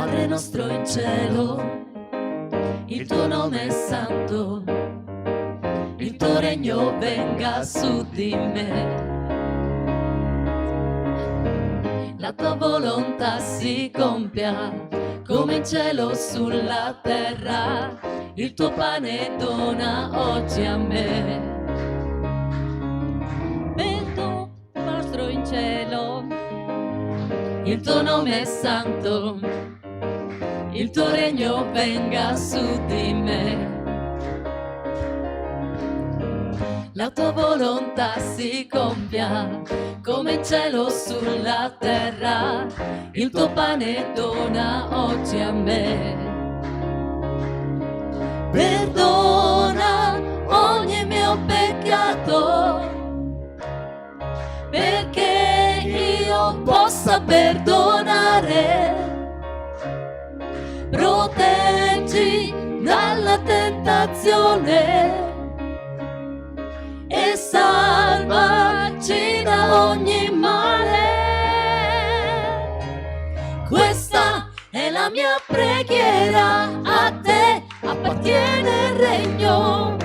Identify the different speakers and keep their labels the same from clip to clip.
Speaker 1: Padre nostro in cielo, il tuo nome è santo, il tuo regno venga su di me. La tua volontà si compia, come in cielo sulla terra, il tuo pane dona oggi a me. Per tuo nostro in cielo, il tuo nome è santo, il tuo regno venga su di me. La tua volontà si compia, come in cielo sulla terra, il tuo pane dona oggi a me. Perdona ogni mio peccato, perché io possa perdonare. Proteggi dalla tentazione e salvaci da ogni male. Questa è la mia preghiera, a te appartiene il regno,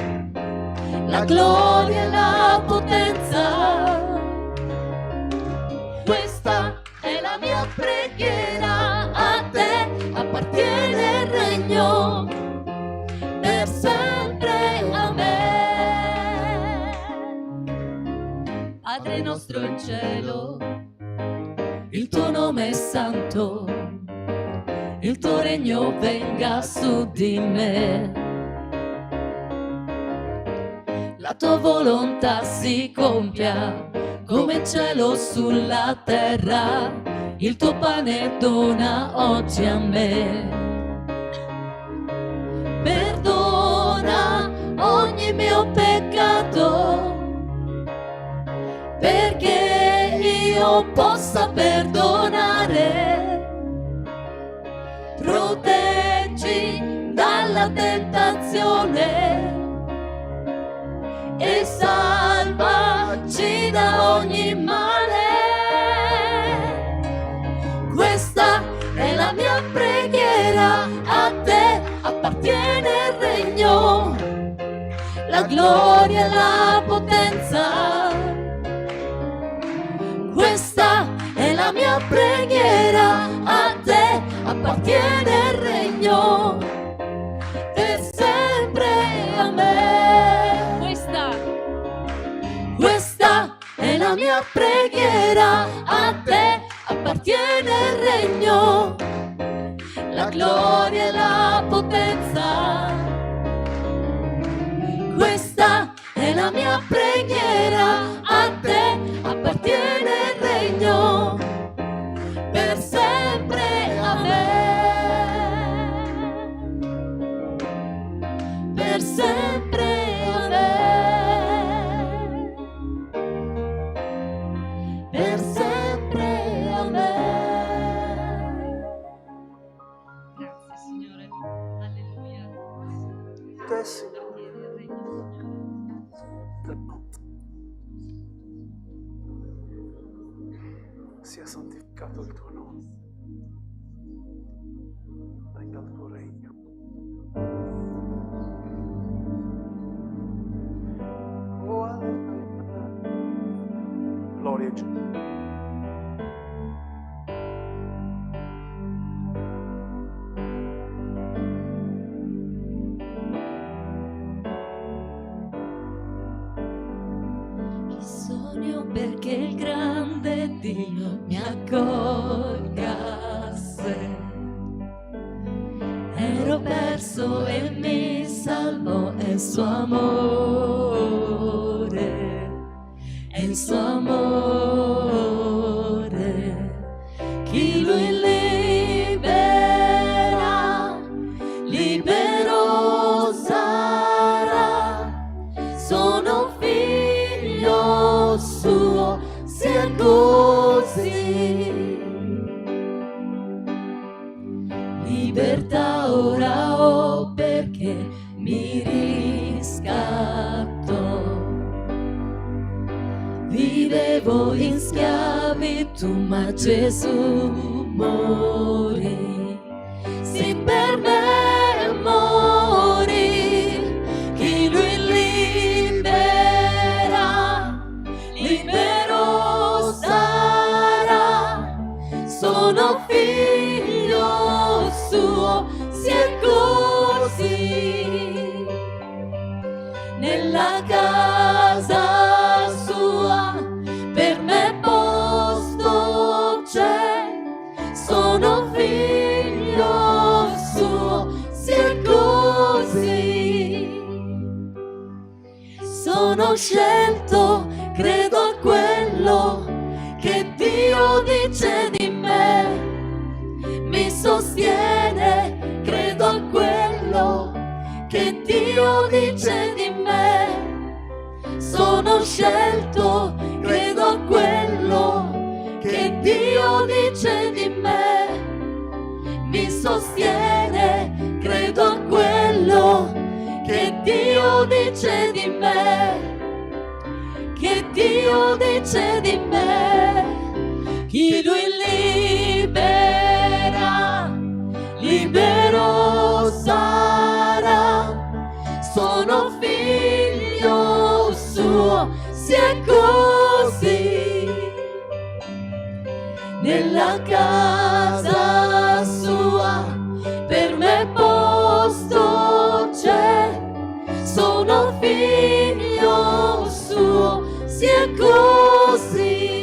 Speaker 1: la gloria e la potenza. Questa è la mia preghiera, a te appartiene il regno, per sempre, amen. Padre nostro in cielo, il tuo nome è santo, il tuo regno venga su di me. La tua volontà si compia, come in cielo sulla terra, il tuo pane dona oggi a me. Perdona ogni mio peccato, perché io possa perdonare. Proteggi dalla tentazione e salvaci da ogni male. Questa è la mia preghiera, a te appartiene il regno, la gloria e la potenza. Questa è la mia preghiera, a te appartiene il regno, per sempre, amen. Questa è la mia preghiera, a te appartiene il regno, la gloria e la potenza. Questa è la mia preghiera, a te appartiene il regno, per sempre, amen. Per sempre, amen. Per sempre, amen. Grazie Signore, alleluia.
Speaker 2: Te, Signore. Sia santificato il tuo nome, venga il tuo regno. Oh, alleluia. Gloria a Gesù.
Speaker 1: Perché il grande Dio mi accolgasse. Ero perso e mi salvò, è il suo amore, è il suo amore. Chi lui libera, libero sarà. Sono figlio suo, sia così. Libertà ora ho perché mi riscatto. Vivevo in schiavitù ma Gesù morì nella casa sua, per me posto c'è, sono figlio suo, sia così. Sono scelto, credo a quello che Dio dice di me, mi sostiene, credo a quello che Dio dice di me. Sono scelto, credo a quello che Dio dice di me, mi sostiene, credo a quello che Dio dice di me, che Dio dice di me. Chi Lui libera, libero sarà, sono figlio suo, sia così. Nella casa sua, per me posto c'è, sono figlio suo, sia così.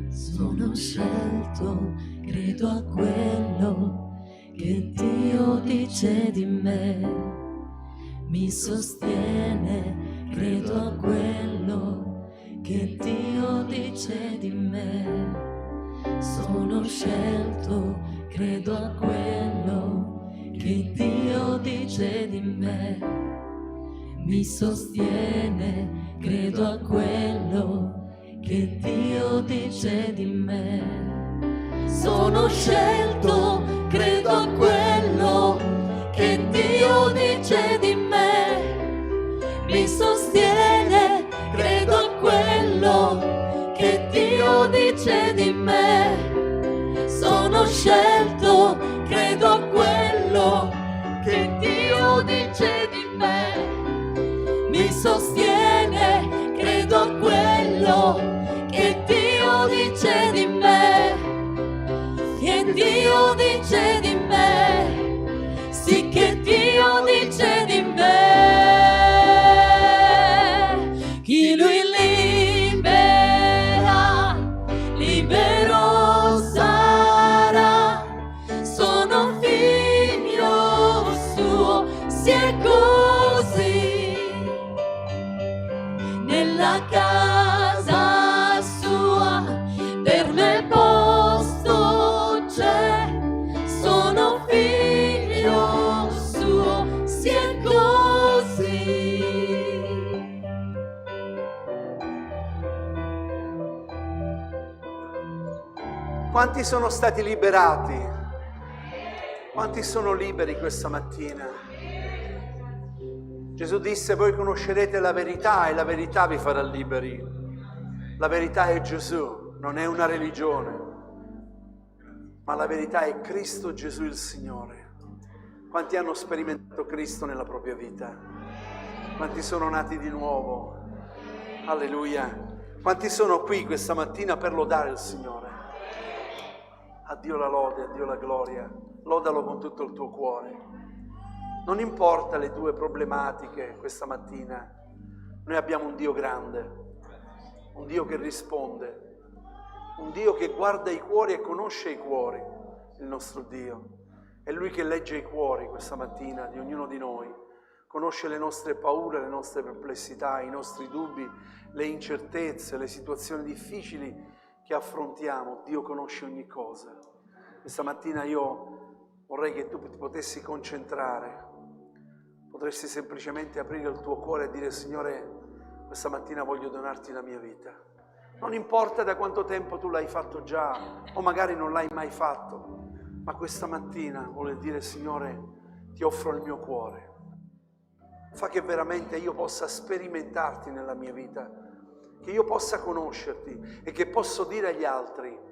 Speaker 1: Sono scelto, credo a quello che Dio dice di me, mi sostiene, credo a quello che Dio dice di me. Sono scelto, credo a quello che Dio dice di me, mi sostiene, credo a quello che Dio dice di me. Sono scelto, credo a quello che Dio dice di me, mi sostiene, credo a quello che Dio dice di me. Sono scelto, credo a quello che Dio dice di me, mi sostiene, credo a quello che Dio dice di me, che Dio dice di me, sì che Dio dice di me. Chi Lui libera, libero sarà, sono figlio suo, sia così. Nella casa sua, per me posto c'è, sono figlio suo, sia così.
Speaker 2: Quanti sono stati liberati? Quanti sono liberi questa mattina? Gesù disse: voi conoscerete la verità e la verità vi farà liberi. La verità è Gesù, non è una religione, ma la verità è Cristo Gesù il Signore. Quanti hanno sperimentato Cristo nella propria vita? Quanti sono nati di nuovo? Alleluia! Quanti sono qui questa mattina per lodare il Signore? A Dio la lode, a Dio la gloria, lodalo con tutto il tuo cuore. Non importa le tue problematiche questa mattina, noi abbiamo un Dio grande, un Dio che risponde, un Dio che guarda i cuori e conosce i cuori, il nostro Dio. È Lui che legge i cuori questa mattina di ognuno di noi, conosce le nostre paure, le nostre perplessità, i nostri dubbi, le incertezze, le situazioni difficili che affrontiamo. Dio conosce ogni cosa. Questa mattina io vorrei che tu ti potessi concentrare, potresti semplicemente aprire il tuo cuore e dire: Signore, questa mattina voglio donarti la mia vita. Non importa da quanto tempo tu l'hai fatto già, o magari non l'hai mai fatto, ma questa mattina vuole dire: Signore, ti offro il mio cuore. Fa che veramente io possa sperimentarti nella mia vita, che io possa conoscerti e che posso dire agli altri: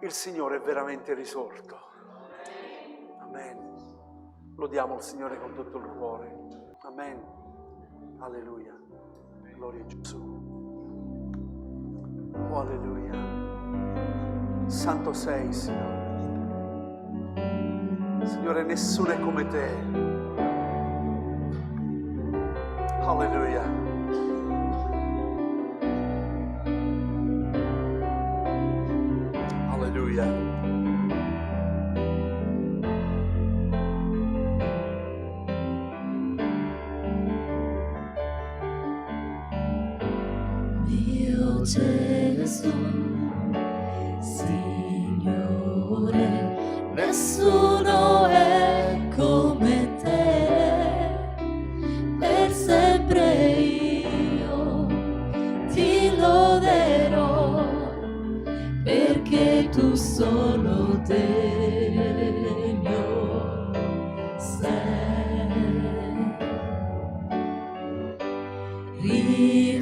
Speaker 2: il Signore è veramente risorto. Amen. Lodiamo il Signore con tutto il cuore. Amen. Alleluia. Gloria a Gesù. Oh, alleluia. Santo sei, Signore. Signore, nessuno è come te. Alleluia. Alleluia.
Speaker 1: Mio Gesù, Signore, nessuno è come te, per sempre io ti loderò, perché tu solo degno sei.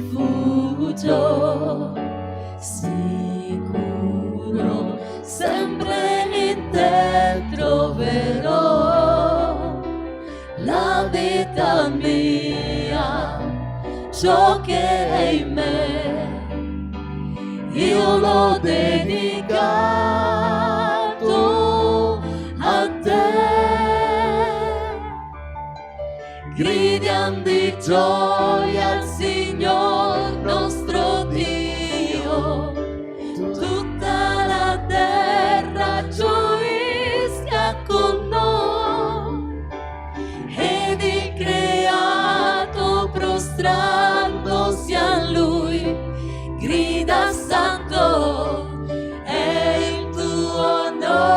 Speaker 1: Rifugio sicuro, sempre in te troverò la vita mia, ciò che è in me, io l'ho dedicato a te. Gridiam di gioia al Signor nostro Dio, tutta la terra gioisca con noi, ed il creato prostrandosi a Lui grida santo è il tuo nome,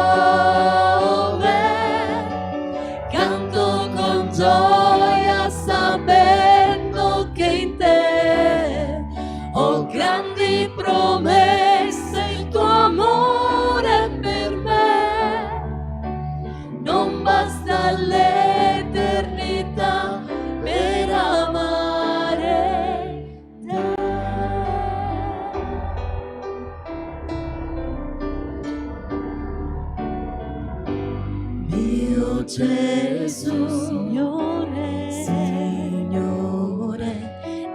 Speaker 1: canto con gioia sapendo che in te ho grandi promesse, il tuo amore per me non basta l'eternità per amare te. Mio Gesù, Signore,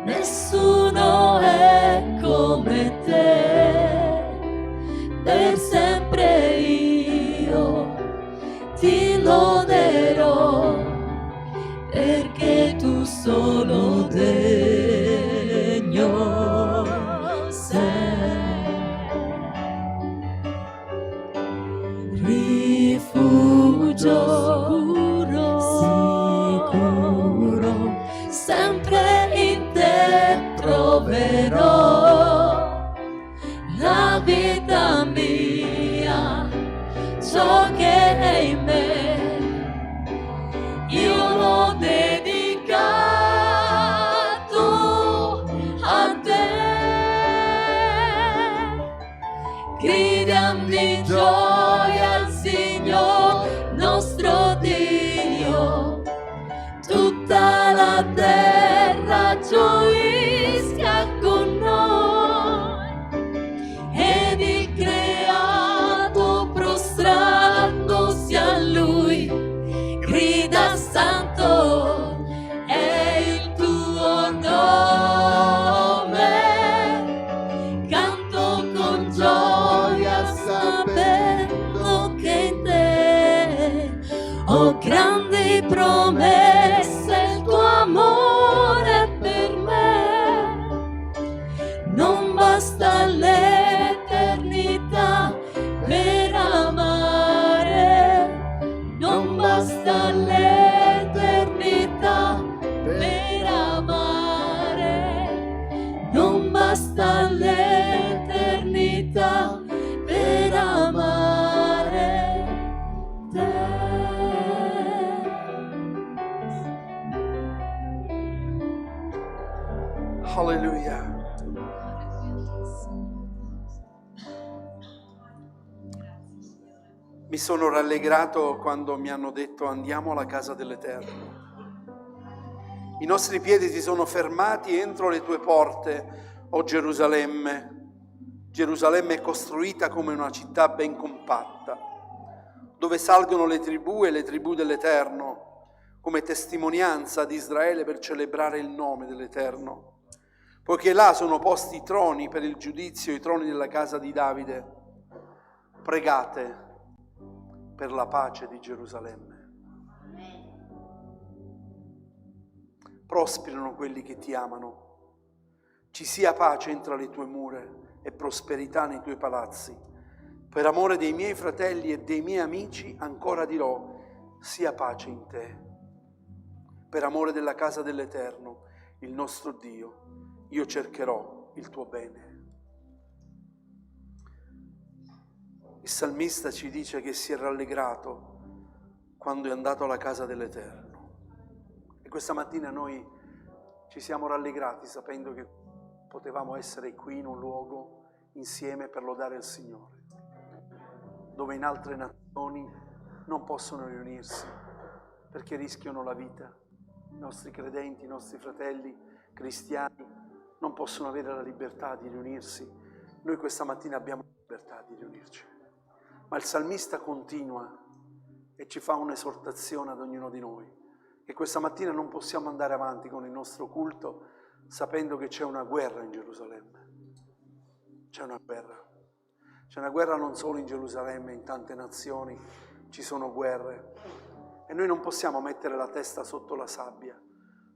Speaker 1: nessuno è come te, per sempre io ti loderò, perché tu solo degno sei. Rifugio sicuro, sempre in te troverò la vita mia, ciò che è in me, io l'ho dedicato a te. Gridiam di gioia al Signor nostro Dio, tutta la terra gioisca con noi, ed il creato prostrandosi a Lui grida santo è il tuo nome, canto con gioia sapendo che in te ho grandi promesse, il tuo amore per me non basta l'eternità per amare, non basta l'eternità per amare, non basta l'eternità per amare te.
Speaker 2: Alleluia. Mi sono rallegrato quando mi hanno detto andiamo alla casa dell'Eterno. I nostri piedi si sono fermati entro le tue porte, o Gerusalemme. Gerusalemme è costruita come una città ben compatta, dove salgono le tribù e le tribù dell'Eterno, come testimonianza ad Israele per celebrare il nome dell'Eterno, poiché là sono posti i troni per il giudizio, i troni della casa di Davide. Pregate per la pace di Gerusalemme. Prosperino quelli che ti amano. Ci sia pace entro le tue mura e prosperità nei tuoi palazzi. Per amore dei miei fratelli e dei miei amici ancora dirò, sia pace in te. Per amore della casa dell'Eterno, il nostro Dio, io cercherò il tuo bene. Il salmista ci dice che si è rallegrato quando è andato alla casa dell'Eterno. E questa mattina noi ci siamo rallegrati sapendo che potevamo essere qui in un luogo insieme per lodare il Signore, dove in altre nazioni non possono riunirsi perché rischiano la vita. I nostri credenti, i nostri fratelli cristiani non possono avere la libertà di riunirsi. Noi questa mattina abbiamo la libertà di riunirci. Ma il salmista continua e ci fa un'esortazione ad ognuno di noi, che questa mattina non possiamo andare avanti con il nostro culto sapendo che c'è una guerra in Gerusalemme. C'è una guerra. C'è una guerra non solo in Gerusalemme, in tante nazioni ci sono guerre. E noi non possiamo mettere la testa sotto la sabbia,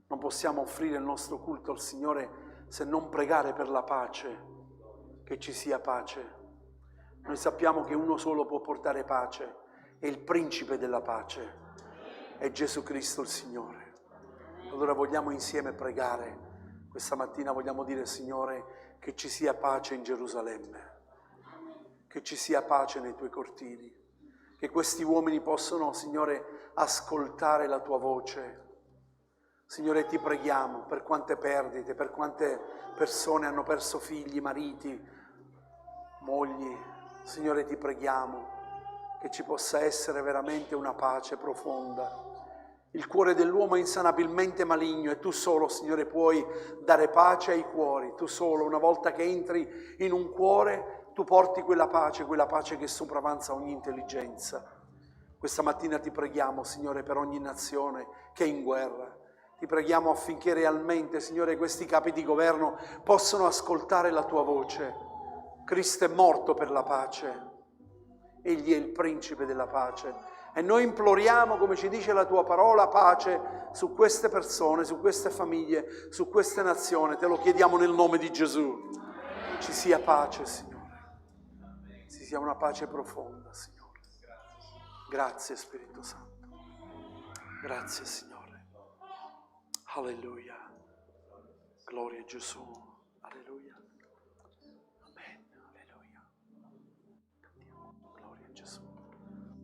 Speaker 2: non possiamo offrire il nostro culto al Signore se non pregare per la pace, che ci sia pace. Noi sappiamo che uno solo può portare pace, è il principe della pace, è Gesù Cristo il Signore. Allora vogliamo insieme pregare, questa mattina vogliamo dire, Signore, che ci sia pace in Gerusalemme, che ci sia pace nei tuoi cortili, che questi uomini possano, Signore, ascoltare la tua voce. Signore, ti preghiamo per quante perdite, per quante persone hanno perso figli, mariti, mogli. Signore, ti preghiamo che ci possa essere veramente una pace profonda. Il cuore dell'uomo è insanabilmente maligno e tu solo, Signore, puoi dare pace ai cuori. Tu solo, una volta che entri in un cuore, tu porti quella pace che sopravanza ogni intelligenza. Questa mattina ti preghiamo, Signore, per ogni nazione che è in guerra. Ti preghiamo affinché realmente, Signore, questi capi di governo possano ascoltare la tua voce. Cristo è morto per la pace, Egli è il principe della pace e noi imploriamo, come ci dice la tua parola, pace su queste persone, su queste famiglie, su queste nazioni. Te lo chiediamo nel nome di Gesù. Ci sia pace, Signore, ci sia una pace profonda, Signore. Grazie Spirito Santo, grazie Signore. Alleluia, gloria a Gesù, alleluia.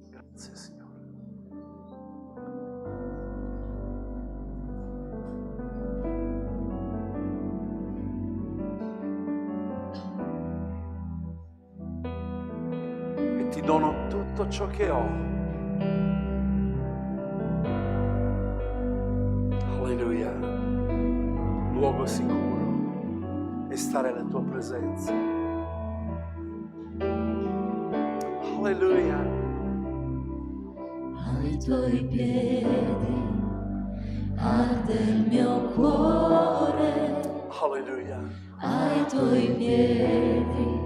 Speaker 2: Grazie Signore. E ti dono tutto ciò che ho. Alleluia. Luogo sicuro è stare alla tua presenza. Alleluia.
Speaker 1: Ai tuoi piedi arde il mio cuore.
Speaker 2: Alleluia.
Speaker 1: Ai tuoi piedi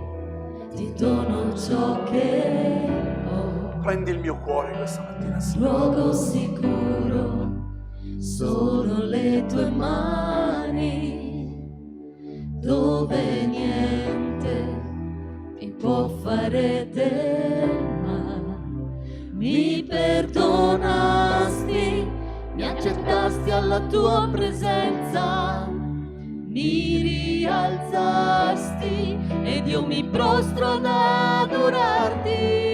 Speaker 1: ti dono ciò che ho.
Speaker 2: Prendi il mio cuore questa mattina, Signore.
Speaker 1: Luogo sicuro sono le tue mani, dove niente mi può fare del male. Mi perdonasti, mi accettasti alla tua presenza, mi rialzasti ed io mi prostro ad adorarti.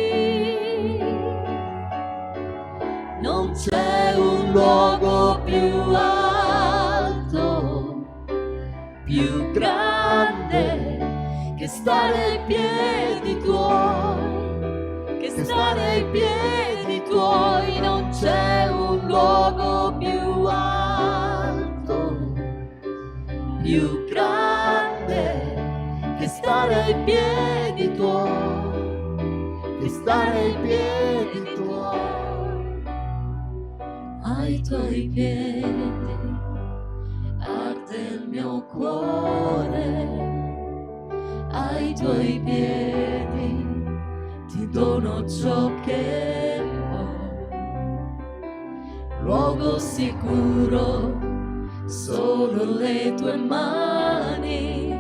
Speaker 1: Non c'è un luogo più alto, più grande che stare ai piedi tuoi, che stare ai piedi tuoi. Non c'è un luogo più alto, più grande che stare ai piedi tuoi, che stare ai piedi tuoi. Ai tuoi piedi arde il mio cuore, ai tuoi piedi ti dono ciò che ho, luogo sicuro, solo le tue mani,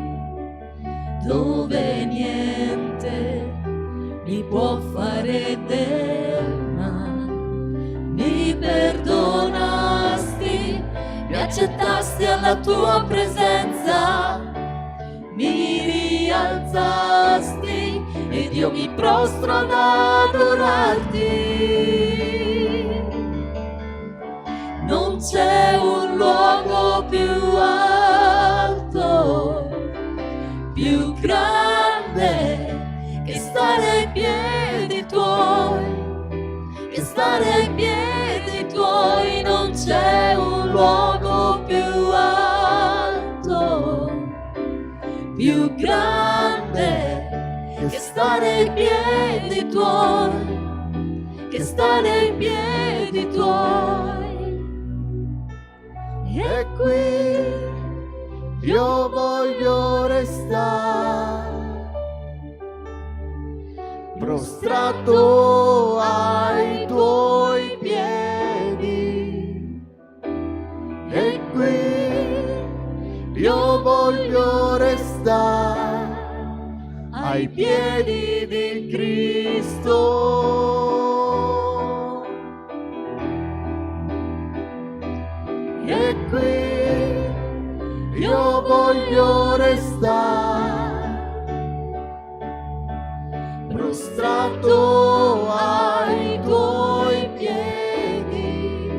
Speaker 1: dove niente mi può fare del male. Mi perdonasti, mi accettasti alla tua presenza, mi rialzasti ed io mi prostro ad adorarti. Non c'è un luogo più alto, più grande che stare ai piedi tuoi, che stare ai piedi tuoi. Non c'è un luogo più alto, più grande che stare ai piedi tuoi, che stare ai piedi tuoi.
Speaker 3: E qui io voglio restare prostrato ai tuoi piedi. E qui io voglio restare ai piedi di Cristo. E qui io voglio restare prostrato ai tuoi piedi.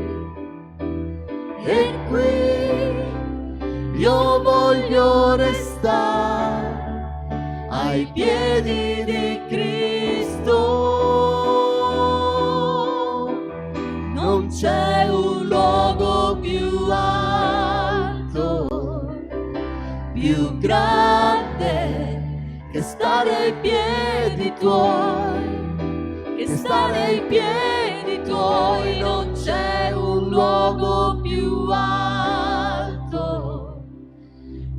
Speaker 3: E qui io voglio restare ai piedi di Cristo. Non c'è un luogo più alto, più grande che stare ai piedi tuoi, che stare ai piedi tuoi. Non c'è un luogo più alto,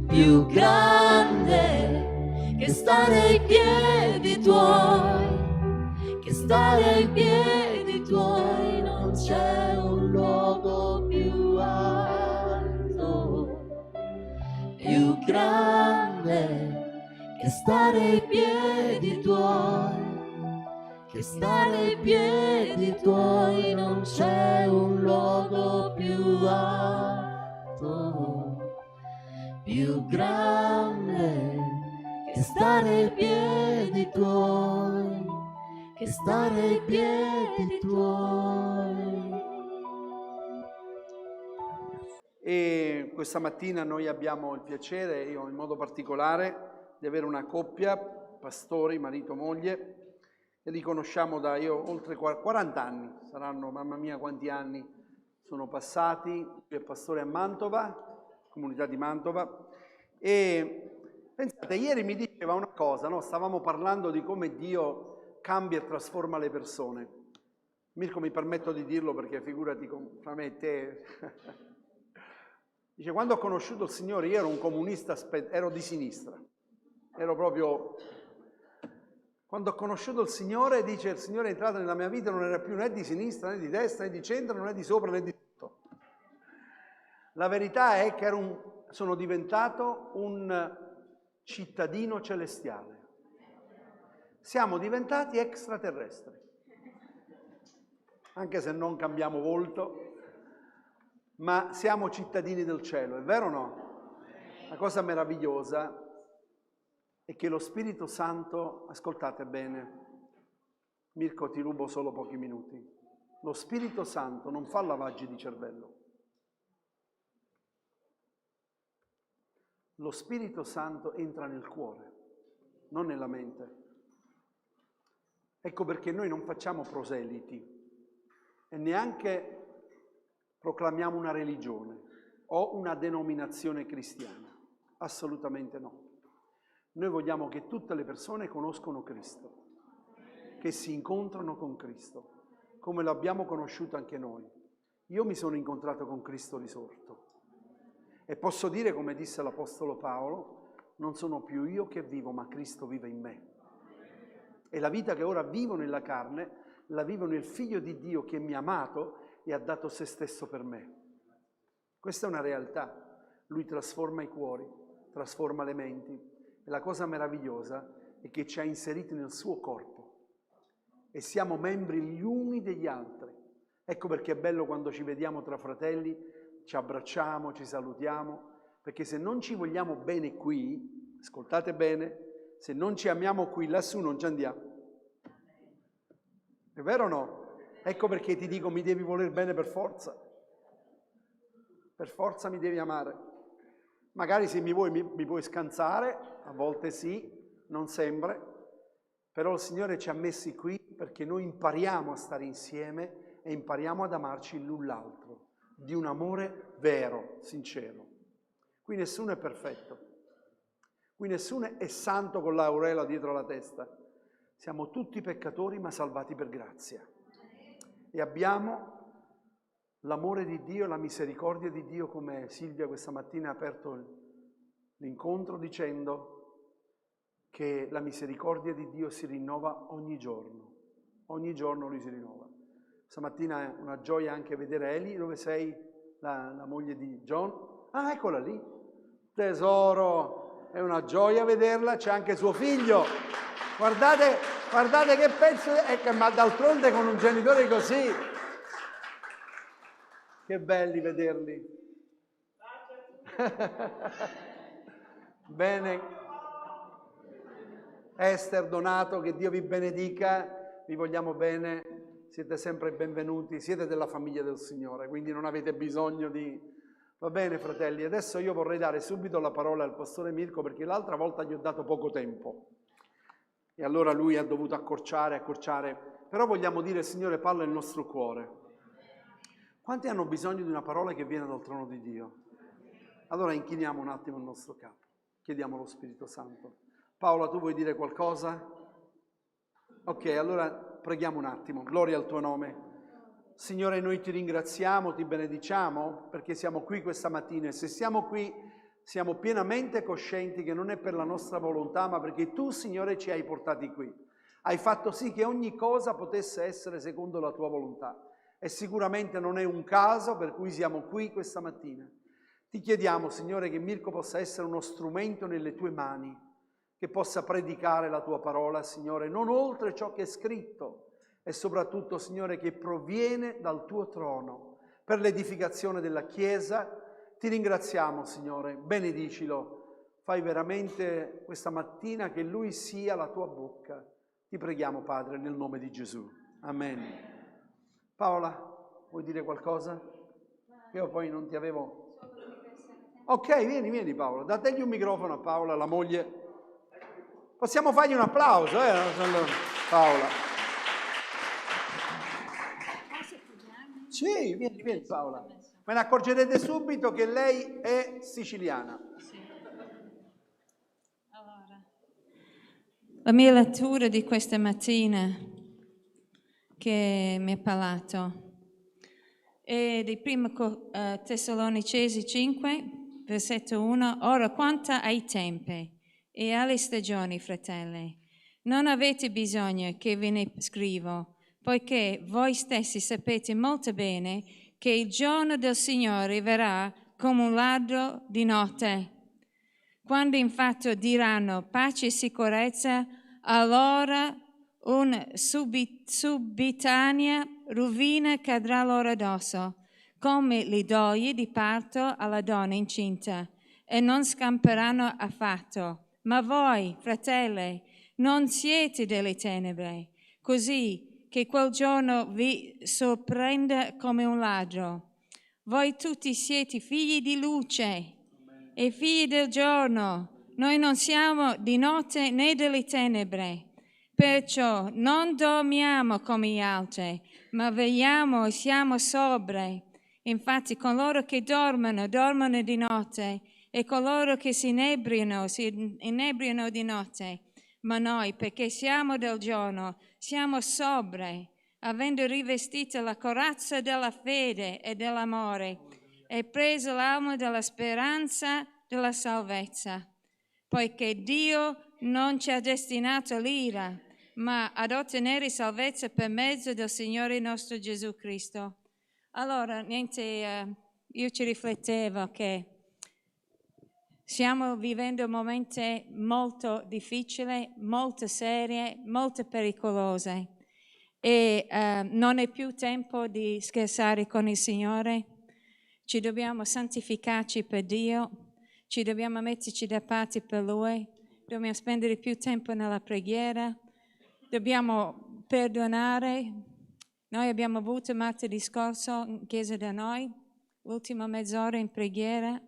Speaker 3: più grande che stare ai piedi tuoi, che stare ai piedi tuoi. Non c'è un luogo più alto, più grande che stare ai piedi tuoi, che stare ai piedi tuoi. Non c'è un luogo più alto, più grande che stare ai piedi tuoi, che stare ai piedi tuoi.
Speaker 2: E questa mattina noi abbiamo il piacere, io in modo particolare, di avere una coppia, pastori, marito e moglie, e li conosciamo da oltre 40 anni, saranno, mamma mia quanti anni sono passati. Lui è pastore a Mantova, comunità di Mantova, e pensate, ieri mi diceva una cosa, no? Stavamo parlando di come Dio cambia e trasforma le persone. Mirko, mi permetto di dirlo perché figurati fra me e te. Dice, quando ho conosciuto il Signore io ero un comunista, ero di sinistra, ero proprio... Quando ho conosciuto il Signore, dice, il Signore è entrato nella mia vita, non era più né di sinistra, né di destra, né di centro, né di sopra, né di sotto. La verità è che sono diventato un cittadino celestiale. Siamo diventati extraterrestri, anche se non cambiamo volto, ma siamo cittadini del cielo, è vero o no? La cosa meravigliosa è che lo Spirito Santo, ascoltate bene, Mirko ti rubo solo pochi minuti, lo Spirito Santo non fa lavaggi di cervello. Lo Spirito Santo entra nel cuore, non nella mente. Ecco perché noi non facciamo proseliti e neanche proclamiamo una religione o una denominazione cristiana. Assolutamente no. Noi vogliamo che tutte le persone conoscono Cristo, che si incontrano con Cristo, come lo abbiamo conosciuto anche noi. Io mi sono incontrato con Cristo risorto e posso dire, come disse l'Apostolo Paolo, non sono più io che vivo, ma Cristo vive in me. E la vita che ora vivo nella carne, la vivo nel Figlio di Dio che mi ha amato e ha dato se stesso per me. Questa è una realtà. Lui trasforma i cuori, trasforma le menti. E la cosa meravigliosa è che ci ha inseriti nel suo corpo e siamo membri gli uni degli altri. Ecco perché è bello quando ci vediamo tra fratelli, ci abbracciamo, ci salutiamo, perché se non ci vogliamo bene qui, ascoltate bene, se non ci amiamo qui, lassù non ci andiamo. È vero o no? Ecco perché ti dico, mi devi voler bene per forza. Per forza mi devi amare. Magari se mi vuoi mi puoi scansare, a volte sì, non sempre, però il Signore ci ha messi qui perché noi impariamo a stare insieme e impariamo ad amarci l'un l'altro, di un amore vero, sincero. Qui nessuno è perfetto, qui nessuno è santo con l'aureola dietro la testa. Siamo tutti peccatori ma salvati per grazia. E abbiamo l'amore di Dio, la misericordia di Dio, come Silvia questa mattina ha aperto l'incontro dicendo che la misericordia di Dio si rinnova ogni giorno lui si rinnova. Stamattina è una gioia anche vedere Eli. Dove sei? La moglie di John? Ah, eccola lì. Tesoro, è una gioia vederla, c'è anche suo figlio. Guardate che pezzo è, ma d'altronde con un genitore così. Che belli vederli. Bene. Esther, Donato, che Dio vi benedica, vi vogliamo bene, siete sempre benvenuti, siete della famiglia del Signore, quindi non avete bisogno di... Va bene, fratelli, adesso io vorrei dare subito la parola al pastore Mirko perché l'altra volta gli ho dato poco tempo e allora lui ha dovuto accorciare, però vogliamo dire, Signore, parla il nostro cuore. Quanti hanno bisogno di una parola che viene dal trono di Dio? Allora inchiniamo un attimo il nostro capo, chiediamo allo Spirito Santo. Paola, tu vuoi dire qualcosa? Ok, allora preghiamo un attimo. Gloria al tuo nome. Signore, noi ti ringraziamo, ti benediciamo perché siamo qui questa mattina e se siamo qui siamo pienamente coscienti che non è per la nostra volontà, ma perché tu, Signore, ci hai portati qui. Hai fatto sì che ogni cosa potesse essere secondo la tua volontà e sicuramente non è un caso per cui siamo qui questa mattina. Ti chiediamo, Signore, che Mirko possa essere uno strumento nelle tue mani, che possa predicare la tua parola, Signore, non oltre ciò che è scritto e soprattutto, Signore, che proviene dal tuo trono per l'edificazione della Chiesa. Ti ringraziamo, Signore, benedicilo, fai veramente questa mattina che lui sia la tua bocca. Ti preghiamo, Padre, nel nome di Gesù. Amen. Paola, vuoi dire qualcosa? Io poi non ti avevo... Ok, vieni Paola, dategli un microfono a Paola, la moglie. Possiamo fargli un applauso, Paola. Sì, vieni Paola. Me ne accorgerete subito che lei è siciliana.
Speaker 3: Sì. Allora, la mia lettura di questa mattina che mi è parlato è di 1 Tessalonicesi 5, versetto 1. Ora, quanto ai tempi e alle stagioni, fratelli, non avete bisogno che ve ne scrivo, poiché voi stessi sapete molto bene che il giorno del Signore verrà come un ladro di notte. Quando infatti diranno pace e sicurezza, allora una subitanea rovina cadrà loro addosso, come le doglie di parto alla donna incinta, e non scamperanno affatto. Ma voi, fratelli, non siete delle tenebre, così che quel giorno vi sorprenda come un ladro. Voi tutti siete figli di luce e figli del giorno. Noi non siamo di notte né delle tenebre. Perciò non dormiamo come gli altri, ma vegliamo e siamo sobri. Infatti coloro che dormono di notte, e coloro che si inebriano di notte. Ma noi, perché siamo del giorno, siamo sobri, avendo rivestito la corazza della fede e dell'amore, e preso l'almo della speranza della salvezza, poiché Dio non ci ha destinato all'ira, ma ad ottenere salvezza per mezzo del Signore nostro Gesù Cristo. Allora, io ci riflettevo che stiamo vivendo momenti molto difficili, molto serie, molto pericolose e non è più tempo di scherzare con il Signore. Ci dobbiamo santificarci per Dio, ci dobbiamo metterci da parte per Lui, dobbiamo spendere più tempo nella preghiera, dobbiamo perdonare. Noi abbiamo avuto martedì scorso in chiesa da noi, l'ultima mezz'ora in preghiera.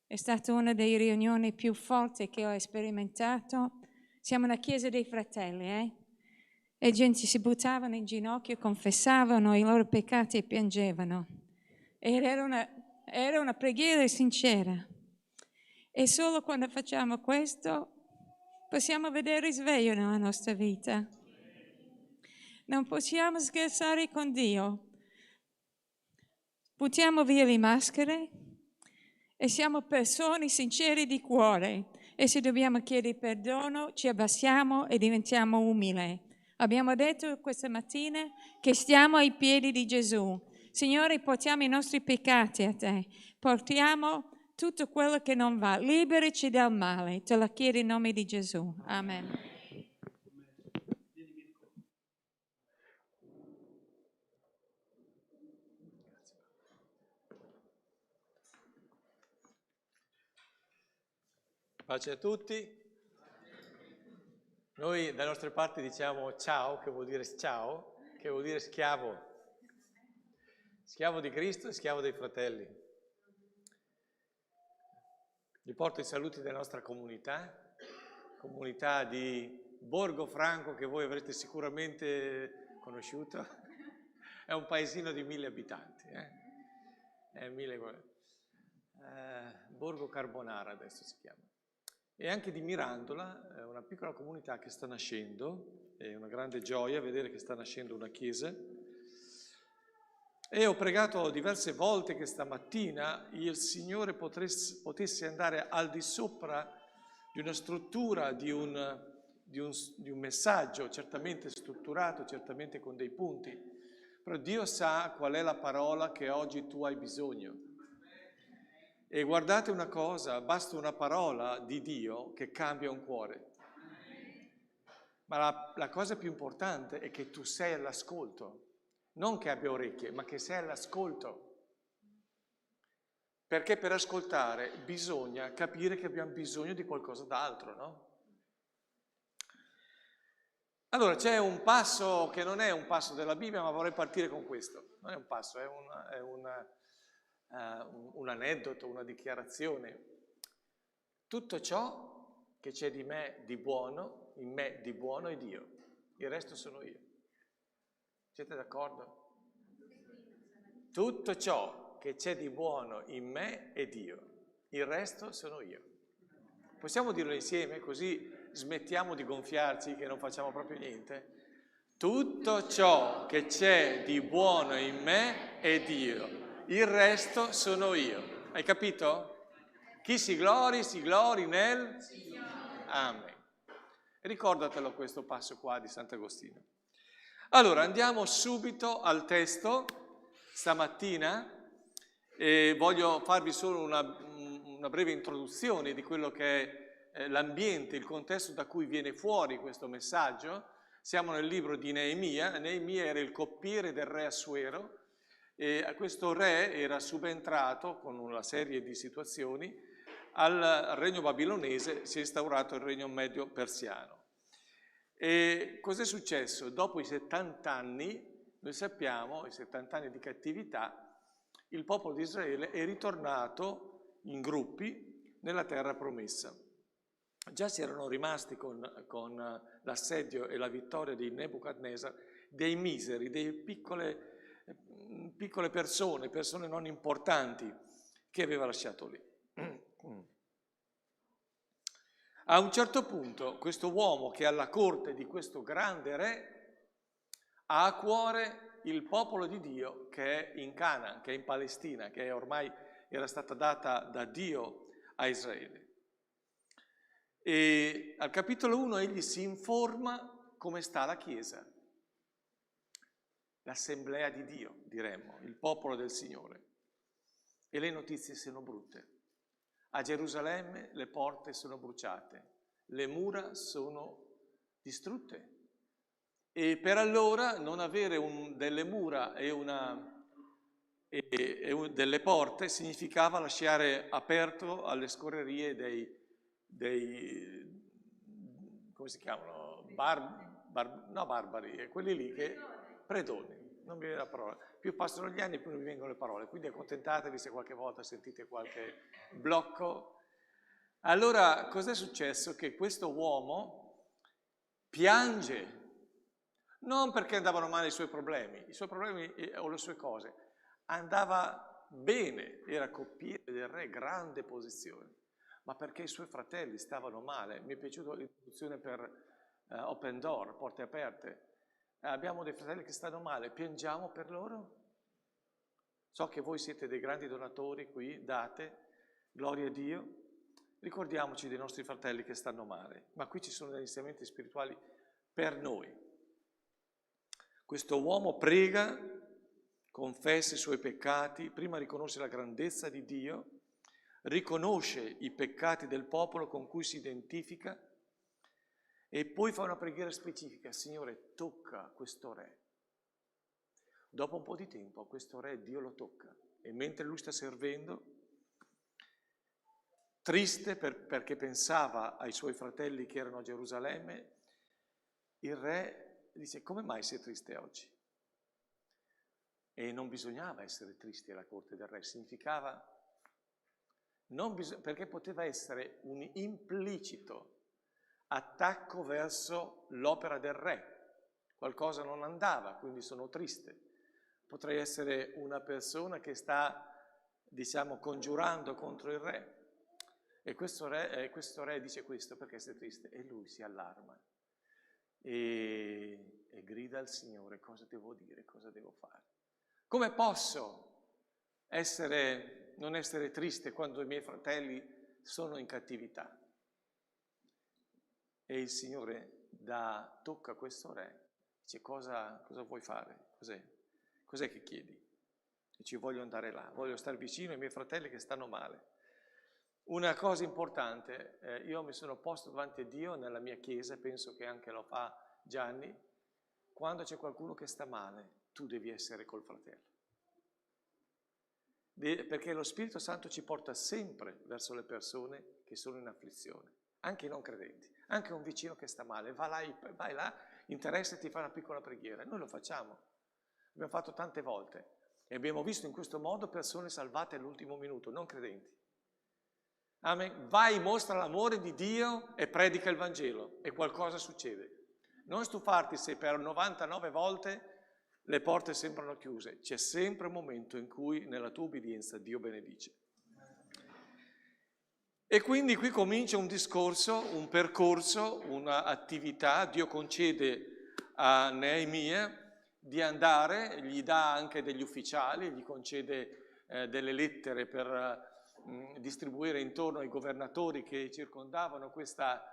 Speaker 3: È stata una delle riunioni più forti che ho sperimentato. Siamo una chiesa dei fratelli, E gente si buttavano in ginocchio, confessavano i loro peccati e piangevano. Era una preghiera sincera. E solo quando facciamo questo possiamo vedere risveglio nella nostra vita. Non possiamo scherzare con Dio. Buttiamo via le maschere e siamo persone sincere di cuore. E se dobbiamo chiedere perdono, ci abbassiamo e diventiamo umili. Abbiamo detto questa mattina che stiamo ai piedi di Gesù. Signore, portiamo i nostri peccati a te. Portiamo tutto quello che non va. Liberaci dal male. Te lo chiedo in nome di Gesù. Amen.
Speaker 4: Pace a tutti. Noi dalle nostre parti diciamo ciao, che vuol dire ciao, che vuol dire schiavo. Schiavo di Cristo e schiavo dei fratelli. Vi porto i saluti della nostra comunità di Borgo Franco, che voi avrete sicuramente conosciuto. È un paesino di 1000 abitanti. Borgo Carbonara adesso si chiama. E anche di Mirandola, una piccola comunità che sta nascendo, è una grande gioia vedere che sta nascendo una chiesa. E ho pregato diverse volte che stamattina il Signore potesse andare al di sopra di una struttura, di un messaggio certamente strutturato, certamente con dei punti, però Dio sa qual è la parola che oggi tu hai bisogno. E guardate una cosa, basta una parola di Dio che cambia un cuore. Ma la cosa più importante è che tu sei all'ascolto, non che abbia orecchie, ma che sei all'ascolto. Perché per ascoltare bisogna capire che abbiamo bisogno di qualcosa d'altro, no? Allora, c'è un passo che non è un passo della Bibbia, ma vorrei partire con questo. Non è un passo, è un aneddoto, una dichiarazione. Tutto ciò che c'è di me di buono, in me di buono è Dio, il resto sono io. Siete d'accordo? Tutto ciò che c'è di buono in me è Dio, il resto sono io. Possiamo dirlo insieme, così smettiamo di gonfiarci che non facciamo proprio niente? Tutto ciò che c'è di buono in me è Dio. Il resto sono io. Hai capito? Chi si glori nel Signore. Amen. Ricordatelo questo passo qua di Sant'Agostino. Allora, andiamo subito al testo stamattina e voglio farvi solo una breve introduzione di quello che è l'ambiente, il contesto da cui viene fuori questo messaggio. Siamo nel libro di Neemia. Neemia era il coppiere del re Assuero. E questo re era subentrato con una serie di situazioni al regno babilonese, si è instaurato il regno medio persiano. E cos'è successo? Dopo i 70 anni, noi sappiamo, i 70 anni di cattività, il popolo di Israele è ritornato in gruppi nella terra promessa. Già si erano rimasti con l'assedio e la vittoria di Nebuchadnezzar dei miseri, dei piccole persone non importanti che aveva lasciato lì. A un certo punto questo uomo che è alla corte di questo grande re ha a cuore il popolo di Dio che è in Canaan, che è in Palestina, che ormai era stata data da Dio a Israele. E al capitolo 1 egli si informa come sta la Chiesa, l'assemblea di Dio, diremmo, il popolo del Signore. E le notizie sono brutte. A Gerusalemme le porte sono bruciate, le mura sono distrutte. E per allora non avere delle mura e delle porte significava lasciare aperto alle scorrerie dei come si chiamano? No, barbari, quelli lì che... Predoni, non mi viene la parola. Più passano gli anni più mi vengono le parole, quindi accontentatevi se qualche volta sentite qualche blocco. Allora, cos'è successo? Che questo uomo piange, non perché andavano male i suoi problemi o le sue cose, andava bene, era coppiere del re, grande posizione, ma perché i suoi fratelli stavano male. Mi è piaciuta l'introduzione per Open Door, porte aperte. Abbiamo dei fratelli che stanno male, piangiamo per loro? So che voi siete dei grandi donatori qui, date, gloria a Dio. Ricordiamoci dei nostri fratelli che stanno male, ma qui ci sono degli insegnamenti spirituali per noi. Questo uomo prega, confessa i suoi peccati, prima riconosce la grandezza di Dio, riconosce i peccati del popolo con cui si identifica e poi fa una preghiera specifica: Signore, tocca questo re. Dopo un po' di tempo questo re Dio lo tocca e mentre lui sta servendo, triste perché pensava ai suoi fratelli che erano a Gerusalemme, il re dice: come mai sei triste oggi? E non bisognava essere tristi alla corte del re, significava perché poteva essere un implicito attacco verso l'opera del re. Qualcosa non andava, quindi sono triste. Potrei essere una persona che sta, diciamo, congiurando contro il re. E questo re dice questo perché sei triste. E lui si allarma e grida al Signore: cosa devo dire, cosa devo fare? Come posso non essere triste quando i miei fratelli sono in cattività? E il Signore tocca questo re, dice: cosa vuoi fare? Cos'è che chiedi? Dice: voglio andare là, voglio stare vicino ai miei fratelli che stanno male. Una cosa importante, io mi sono posto davanti a Dio nella mia chiesa, penso che anche lo fa Gianni: quando c'è qualcuno che sta male, tu devi essere col fratello. Perché lo Spirito Santo ci porta sempre verso le persone che sono in afflizione, anche i non credenti. Anche un vicino che sta male, vai là, interessati, fa una piccola preghiera. Noi lo facciamo, abbiamo fatto tante volte e abbiamo visto in questo modo persone salvate all'ultimo minuto, non credenti. Amen. Vai, mostra l'amore di Dio e predica il Vangelo e qualcosa succede. Non stufarti se per 99 volte le porte sembrano chiuse, c'è sempre un momento in cui nella tua obbedienza Dio benedice. E quindi qui comincia un discorso, un percorso, un'attività. Dio concede a Neemia di andare, gli dà anche degli ufficiali, gli concede delle lettere per distribuire intorno ai governatori che circondavano questa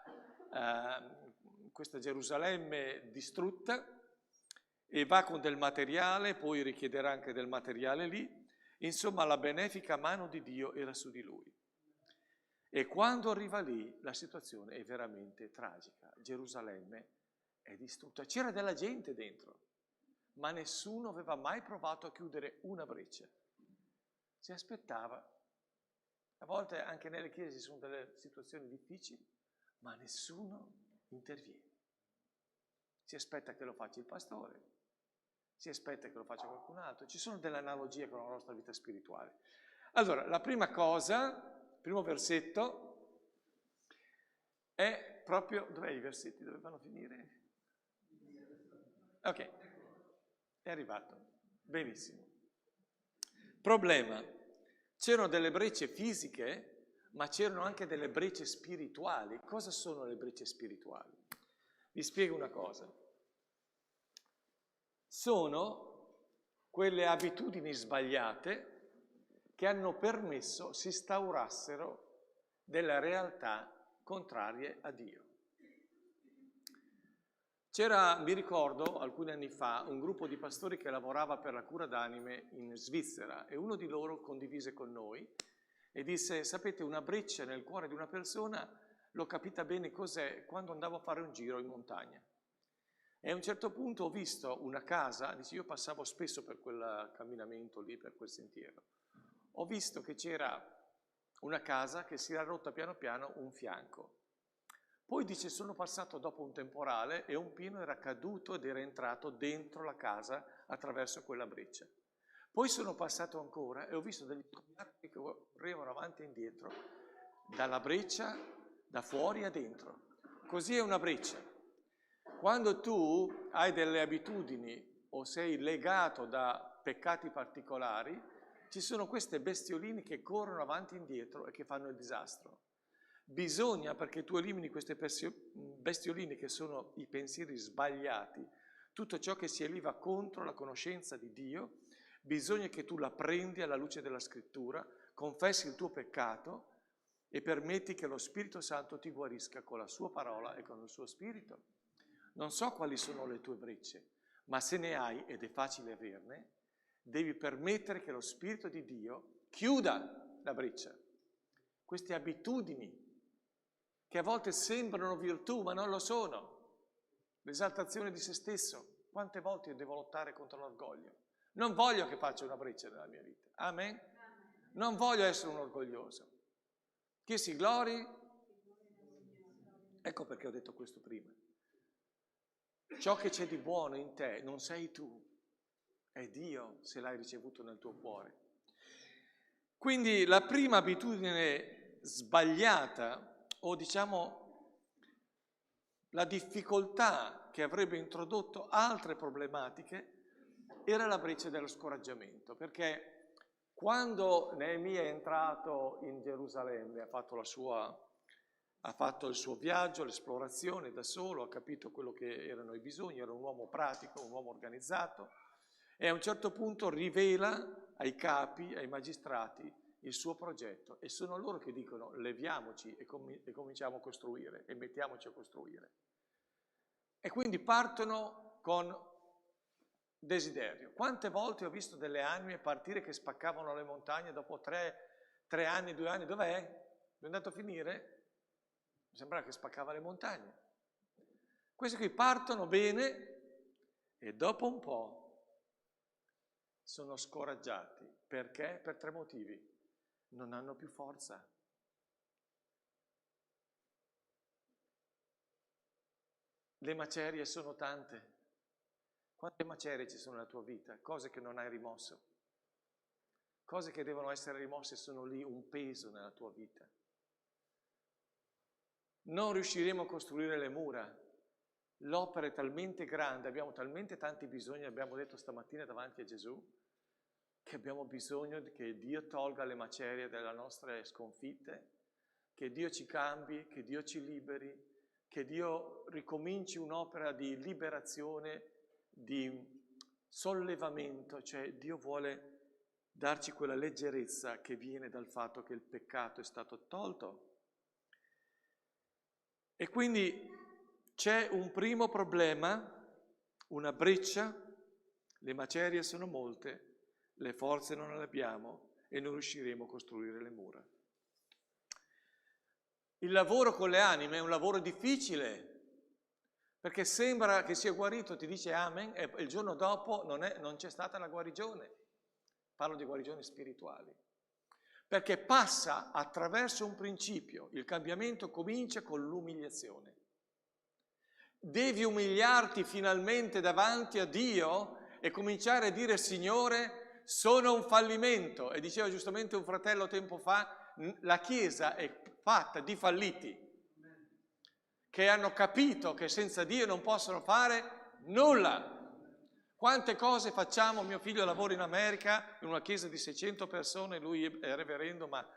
Speaker 4: Gerusalemme distrutta, e va con del materiale, poi richiederà anche del materiale lì. Insomma, la benefica mano di Dio era su di lui. E quando arriva lì la situazione è veramente tragica. Gerusalemme è distrutta. C'era della gente dentro, ma nessuno aveva mai provato a chiudere una breccia. Si aspettava. A volte anche nelle chiese ci sono delle situazioni difficili, ma nessuno interviene. Si aspetta che lo faccia il pastore, si aspetta che lo faccia qualcun altro. Ci sono delle analogie con la nostra vita spirituale. Allora, la prima cosa... Il primo versetto è proprio... Dov'è i versetti? Dovevano finire? Ok, è arrivato. Benissimo. Problema. C'erano delle brecce fisiche, ma c'erano anche delle brecce spirituali. Cosa sono le brecce spirituali? Vi spiego una cosa. sono quelle abitudini sbagliate che hanno permesso si instaurassero delle realtà contrarie a Dio. C'era, mi ricordo, alcuni anni fa, un gruppo di pastori che lavorava per la cura d'anime in Svizzera e uno di loro condivise con noi e disse: sapete, una breccia nel cuore di una persona l'ho capita bene cos'è quando andavo a fare un giro in montagna. E a un certo punto ho visto una casa, dice, io passavo spesso per quel camminamento lì, per quel sentiero, ho visto che c'era una casa che si era rotta piano piano un fianco. Poi dice, sono passato dopo un temporale e un pino era caduto ed era entrato dentro la casa attraverso quella breccia. Poi sono passato ancora e ho visto degli scoiattoli che correvano avanti e indietro, dalla breccia, da fuori a dentro. Così è una breccia. Quando tu hai delle abitudini o sei legato da peccati particolari, ci sono queste bestioline che corrono avanti e indietro e che fanno il disastro. Bisogna, perché tu elimini queste bestioline che sono i pensieri sbagliati, tutto ciò che si eleva contro la conoscenza di Dio, bisogna che tu la prendi alla luce della Scrittura, confessi il tuo peccato e permetti che lo Spirito Santo ti guarisca con la sua parola e con il suo Spirito. Non so quali sono le tue brecce, ma se ne hai, ed è facile averne, devi permettere che lo Spirito di Dio chiuda la breccia. Queste abitudini che a volte sembrano virtù, ma non lo sono. L'esaltazione di se stesso. Quante volte io devo lottare contro l'orgoglio? Non voglio che faccia una breccia nella mia vita. Amen? Non voglio essere un orgoglioso. Chi si glori? Ecco perché ho detto questo prima. Ciò che c'è di buono in te non sei tu, è Dio se l'hai ricevuto nel tuo cuore. Quindi la prima abitudine sbagliata, o diciamo la difficoltà che avrebbe introdotto altre problematiche, era la breccia dello scoraggiamento, perché quando Neemia è entrato in Gerusalemme, ha fatto il suo viaggio, l'esplorazione da solo, ha capito quello che erano i bisogni, era un uomo pratico, un uomo organizzato, e a un certo punto rivela ai capi, ai magistrati, il suo progetto, e sono loro che dicono leviamoci e cominciamo a costruire, e mettiamoci a costruire. E quindi partono con desiderio. Quante volte ho visto delle anime partire che spaccavano le montagne dopo 3 anni, 2 anni, dov'è? È andato a finire? Mi sembrava che spaccava le montagne. Questi qui partono bene e dopo un po' sono scoraggiati. Perché? Per 3 motivi. Non hanno più forza. Le macerie sono tante. Quante macerie ci sono nella tua vita? Cose che non hai rimosso. Cose che devono essere rimosse sono lì un peso nella tua vita. Non riusciremo a costruire le mura. L'opera è talmente grande, abbiamo talmente tanti bisogni, abbiamo detto stamattina davanti a Gesù, che abbiamo bisogno che Dio tolga le macerie delle nostre sconfitte, che Dio ci cambi, che Dio ci liberi, che Dio ricominci un'opera di liberazione, di sollevamento, cioè Dio vuole darci quella leggerezza che viene dal fatto che il peccato è stato tolto. E quindi c'è un primo problema, una breccia, le macerie sono molte, le forze non le abbiamo e non riusciremo a costruire le mura. Il lavoro con le anime è un lavoro difficile, perché sembra che sia guarito, ti dice amen, e il giorno dopo non c'è stata la guarigione. Parlo di guarigioni spirituali. Perché passa attraverso un principio, il cambiamento comincia con l'umiliazione. Devi umiliarti finalmente davanti a Dio e cominciare a dire: Signore, sono un fallimento. E diceva giustamente un fratello tempo fa, la Chiesa è fatta di falliti che hanno capito che senza Dio non possono fare nulla. Quante cose facciamo? Mio figlio lavora in America in una chiesa di 600 persone, lui è reverendo, ma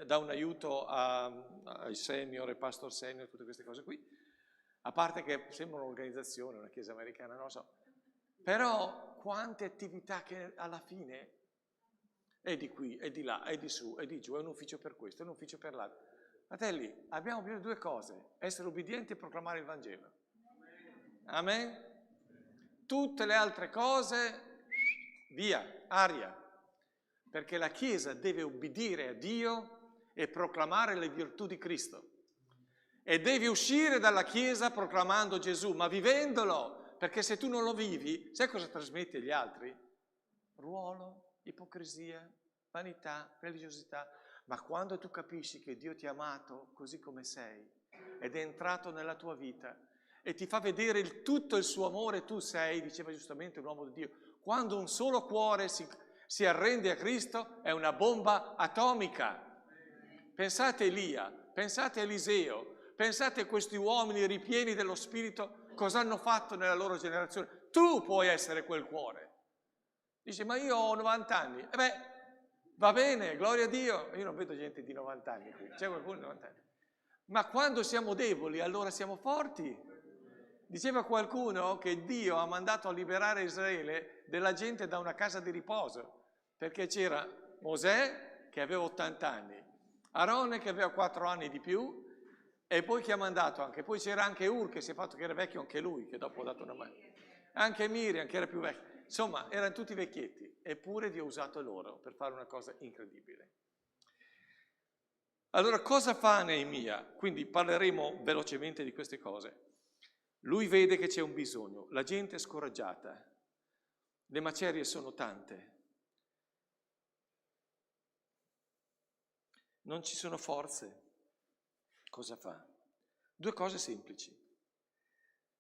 Speaker 4: dà un aiuto ai senior, ai pastor senior, tutte queste cose qui. A parte che sembra un'organizzazione, una chiesa americana, non lo so. Però quante attività che alla fine è di qui, è di là, è di su, è di giù, è un ufficio per questo, è un ufficio per l'altro. Fratelli, abbiamo bisogno di due cose: essere ubbidienti e proclamare il Vangelo. Amen? Tutte le altre cose, via, aria. Perché la Chiesa deve ubbidire a Dio e proclamare le virtù di Cristo. E devi uscire dalla Chiesa proclamando Gesù, ma vivendolo, perché se tu non lo vivi, sai cosa trasmetti agli altri? Ruolo, ipocrisia, vanità, religiosità. Ma quando tu capisci che Dio ti ha amato così come sei ed è entrato nella tua vita e ti fa vedere tutto il suo amore, tu sei, diceva giustamente un uomo di Dio, quando un solo cuore si arrende a Cristo è una bomba atomica. Pensate a Elia, pensate a Eliseo, pensate a questi uomini ripieni dello Spirito, cosa hanno fatto nella loro generazione. Tu puoi essere quel cuore. Dice, ma io ho 90 anni. E beh, va bene, gloria a Dio. Io non vedo gente di 90 anni qui, c'è qualcuno di 90 anni. Ma quando siamo deboli, allora siamo forti. Diceva qualcuno che Dio ha mandato a liberare Israele della gente da una casa di riposo, perché c'era Mosè che aveva 80 anni, Aarone che aveva 4 anni di più, e poi chi ha mandato anche? Poi c'era anche Ur che si è fatto che era vecchio anche lui, che dopo ha dato una mano. Anche Miriam che era più vecchio. Insomma, erano tutti vecchietti, eppure Dio ha usato loro per fare una cosa incredibile. Allora, cosa fa Neemia? Quindi parleremo velocemente di queste cose. Lui vede che c'è un bisogno, la gente è scoraggiata, le macerie sono tante, non ci sono forze. Cosa fa? Due cose semplici.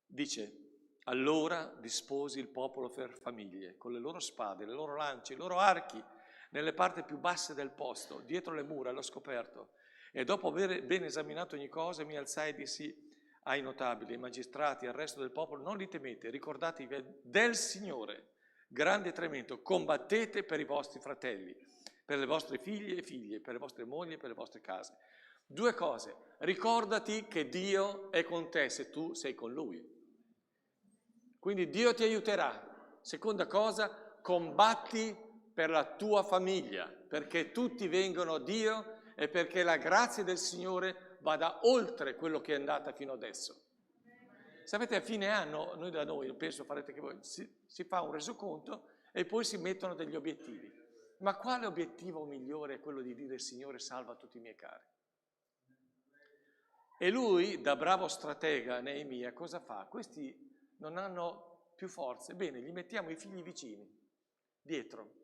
Speaker 4: Dice, allora disposi il popolo per famiglie, con le loro spade, le loro lance, i loro archi, nelle parti più basse del posto, dietro le mura, allo scoperto. E dopo aver ben esaminato ogni cosa, mi alzai e dissi ai notabili, ai magistrati, al resto del popolo, non li temete, ricordatevi del Signore, grande e tremendo, combattete per i vostri fratelli, per le vostre figlie e figlie, per le vostre mogli e per le vostre case. Due cose, ricordati che Dio è con te se tu sei con Lui. Quindi Dio ti aiuterà. Seconda cosa, combatti per la tua famiglia, perché tutti vengono a Dio e perché la grazia del Signore vada oltre quello che è andata fino adesso. Sapete, a fine anno, noi da noi, penso farete che voi, si fa un resoconto e poi si mettono degli obiettivi. Ma quale obiettivo migliore è quello di dire Signore salva tutti i miei cari? E lui, da bravo stratega, Neemia, cosa fa? Questi non hanno più forze, bene, gli mettiamo i figli vicini, dietro.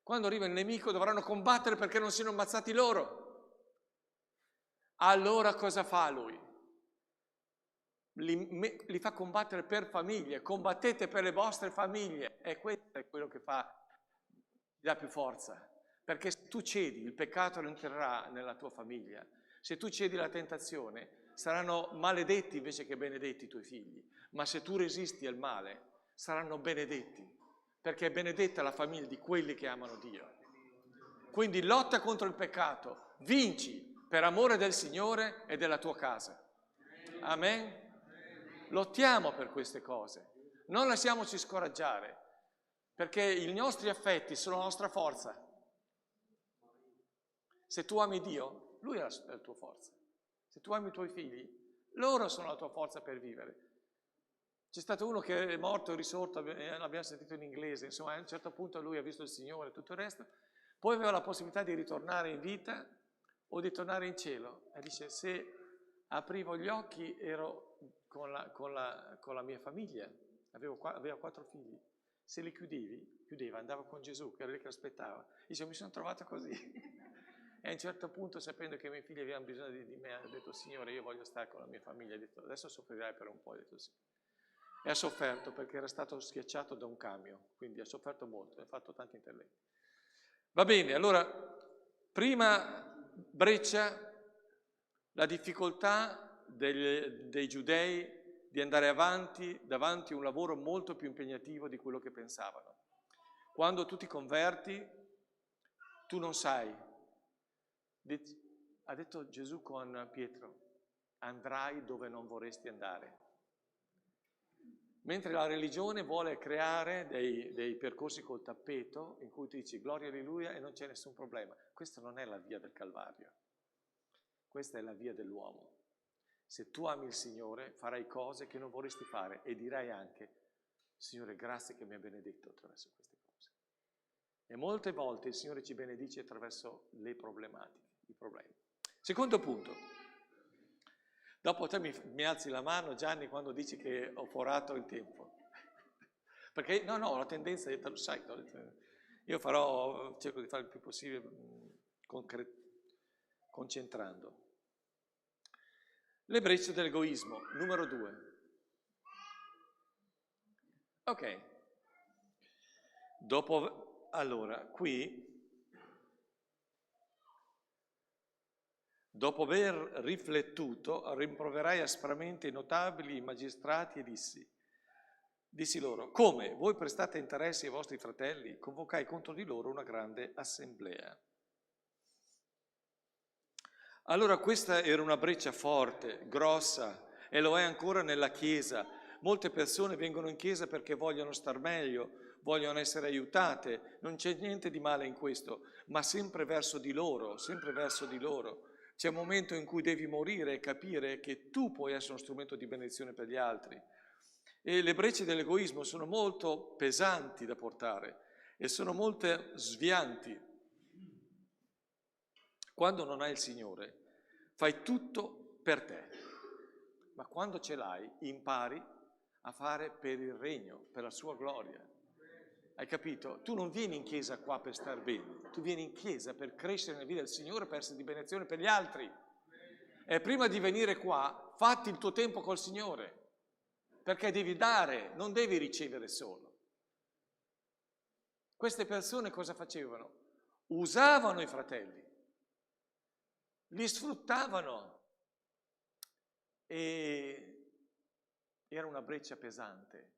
Speaker 4: Quando arriva il nemico dovranno combattere perché non siano ammazzati loro. Allora cosa fa lui? Li fa combattere per famiglie, combattete per le vostre famiglie, e questo è quello che ti dà più forza, perché se tu cedi il peccato non entrerà nella tua famiglia, se tu cedi la tentazione saranno maledetti invece che benedetti i tuoi figli, ma se tu resisti al male saranno benedetti, perché è benedetta la famiglia di quelli che amano Dio. Quindi lotta contro il peccato, vinci per amore del Signore e della tua casa. Amen? Lottiamo per queste cose, non lasciamoci scoraggiare, perché i nostri affetti sono la nostra forza. Se tu ami Dio, Lui è la tua forza. Se tu ami i tuoi figli, loro sono la tua forza per vivere. C'è stato uno che è morto e risorto, l'abbiamo sentito in inglese, insomma a un certo punto lui ha visto il Signore e tutto il resto, poi aveva la possibilità di ritornare in vita o di tornare in cielo. E dice, se aprivo gli occhi ero con la mia famiglia, aveva 4 figli, se li chiudeva, andava con Gesù, che era lì che aspettava. Dice, mi sono trovato così. E a un certo punto, sapendo che i miei figli avevano bisogno di me, ha detto, Signore, io voglio stare con la mia famiglia. Ha detto, adesso soffrirai per un po'. Ha detto sì. E ha sofferto perché era stato schiacciato da un camion, quindi ha sofferto molto, ha fatto tanti interventi. Va bene, allora, prima breccia, la difficoltà dei giudei di andare avanti davanti a un lavoro molto più impegnativo di quello che pensavano. Quando tu ti converti, tu non sai. Ha detto Gesù con Pietro, andrai dove non vorresti andare. Mentre la religione vuole creare dei percorsi col tappeto in cui tu dici gloria alleluia e non c'è nessun problema. Questa non è la via del Calvario, questa è la via dell'uomo. Se tu ami il Signore farai cose che non vorresti fare e dirai anche Signore grazie che mi hai benedetto attraverso queste cose. E molte volte il Signore ci benedice attraverso le problematiche, i problemi. Secondo punto. Dopo te mi alzi la mano, Gianni, quando dici che ho forato il tempo. Perché, no, ho la tendenza, lo sai, io cerco di fare il più possibile concentrando. Le brecce dell'egoismo, numero 2. Ok. Allora, qui... Dopo aver riflettuto, rimproverai aspramente i notabili, i magistrati e dissi loro, come voi prestate interesse ai vostri fratelli, convocai contro di loro una grande assemblea. Allora questa era una breccia forte, grossa, e lo è ancora nella Chiesa. Molte persone vengono in Chiesa perché vogliono star meglio, vogliono essere aiutate, non c'è niente di male in questo, ma sempre verso di loro, sempre verso di loro. C'è un momento in cui devi morire e capire che tu puoi essere uno strumento di benedizione per gli altri. E le brecce dell'egoismo sono molto pesanti da portare e sono molto svianti. Quando non hai il Signore, fai tutto per te, ma quando ce l'hai, impari a fare per il regno, per la sua gloria. Hai capito? Tu non vieni in chiesa qua per star bene, tu vieni in chiesa per crescere nella vita del Signore, per essere di benedizione per gli altri. E prima di venire qua, fatti il tuo tempo col Signore, perché devi dare, non devi ricevere solo. Queste persone cosa facevano? Usavano i fratelli, li sfruttavano e era una breccia pesante.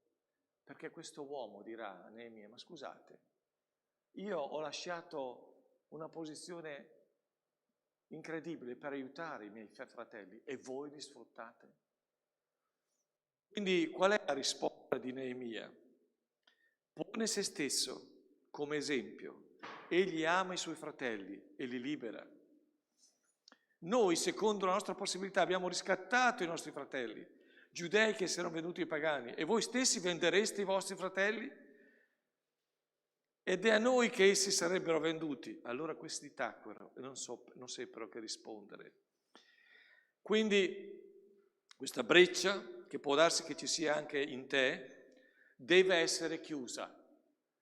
Speaker 4: Perché questo uomo dirà a Neemia, ma scusate, io ho lasciato una posizione incredibile per aiutare i miei fratelli e voi li sfruttate? Quindi qual è la risposta di Neemia? Pone se stesso come esempio, egli ama i suoi fratelli e li libera. Noi, secondo la nostra possibilità, abbiamo riscattato i nostri fratelli, giudei che si erano venuti ai pagani, e voi stessi vendereste i vostri fratelli? Ed è a noi che essi sarebbero venduti. Allora questi tacquero e non seppero che rispondere. Quindi questa breccia, che può darsi che ci sia anche in te, deve essere chiusa.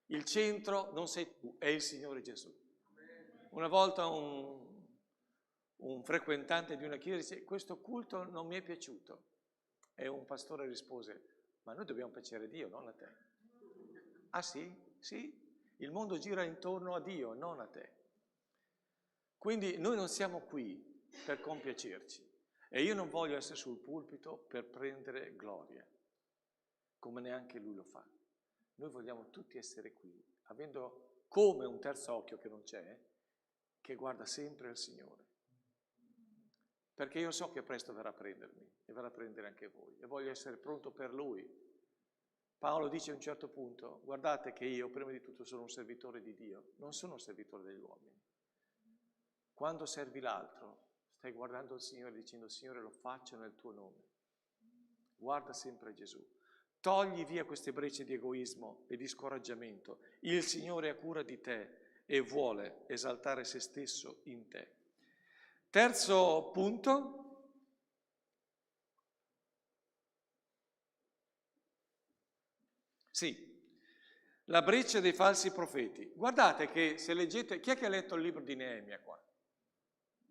Speaker 4: Il centro non sei tu, è il Signore Gesù. Una volta un frequentante di una chiesa dice, questo culto non mi è piaciuto. E un pastore rispose, ma noi dobbiamo piacere Dio, non a te. Ah sì? Sì? Il mondo gira intorno a Dio, non a te. Quindi noi non siamo qui per compiacerci. E io non voglio essere sul pulpito per prendere gloria, come neanche lui lo fa. Noi vogliamo tutti essere qui, avendo come un terzo occhio che non c'è, che guarda sempre al Signore. Perché io so che presto verrà a prendermi e verrà a prendere anche voi e voglio essere pronto per Lui. Paolo dice a un certo punto, guardate che io prima di tutto sono un servitore di Dio, non sono un servitore degli uomini. Quando servi l'altro, stai guardando il Signore dicendo, Signore lo faccio nel tuo nome. Guarda sempre Gesù. Togli via queste brecce di egoismo e di scoraggiamento. Il Signore ha cura di te e vuole esaltare se stesso in te. Terzo punto, sì, la breccia dei falsi profeti. Guardate che se leggete, chi è che ha letto il libro di Neemia qua?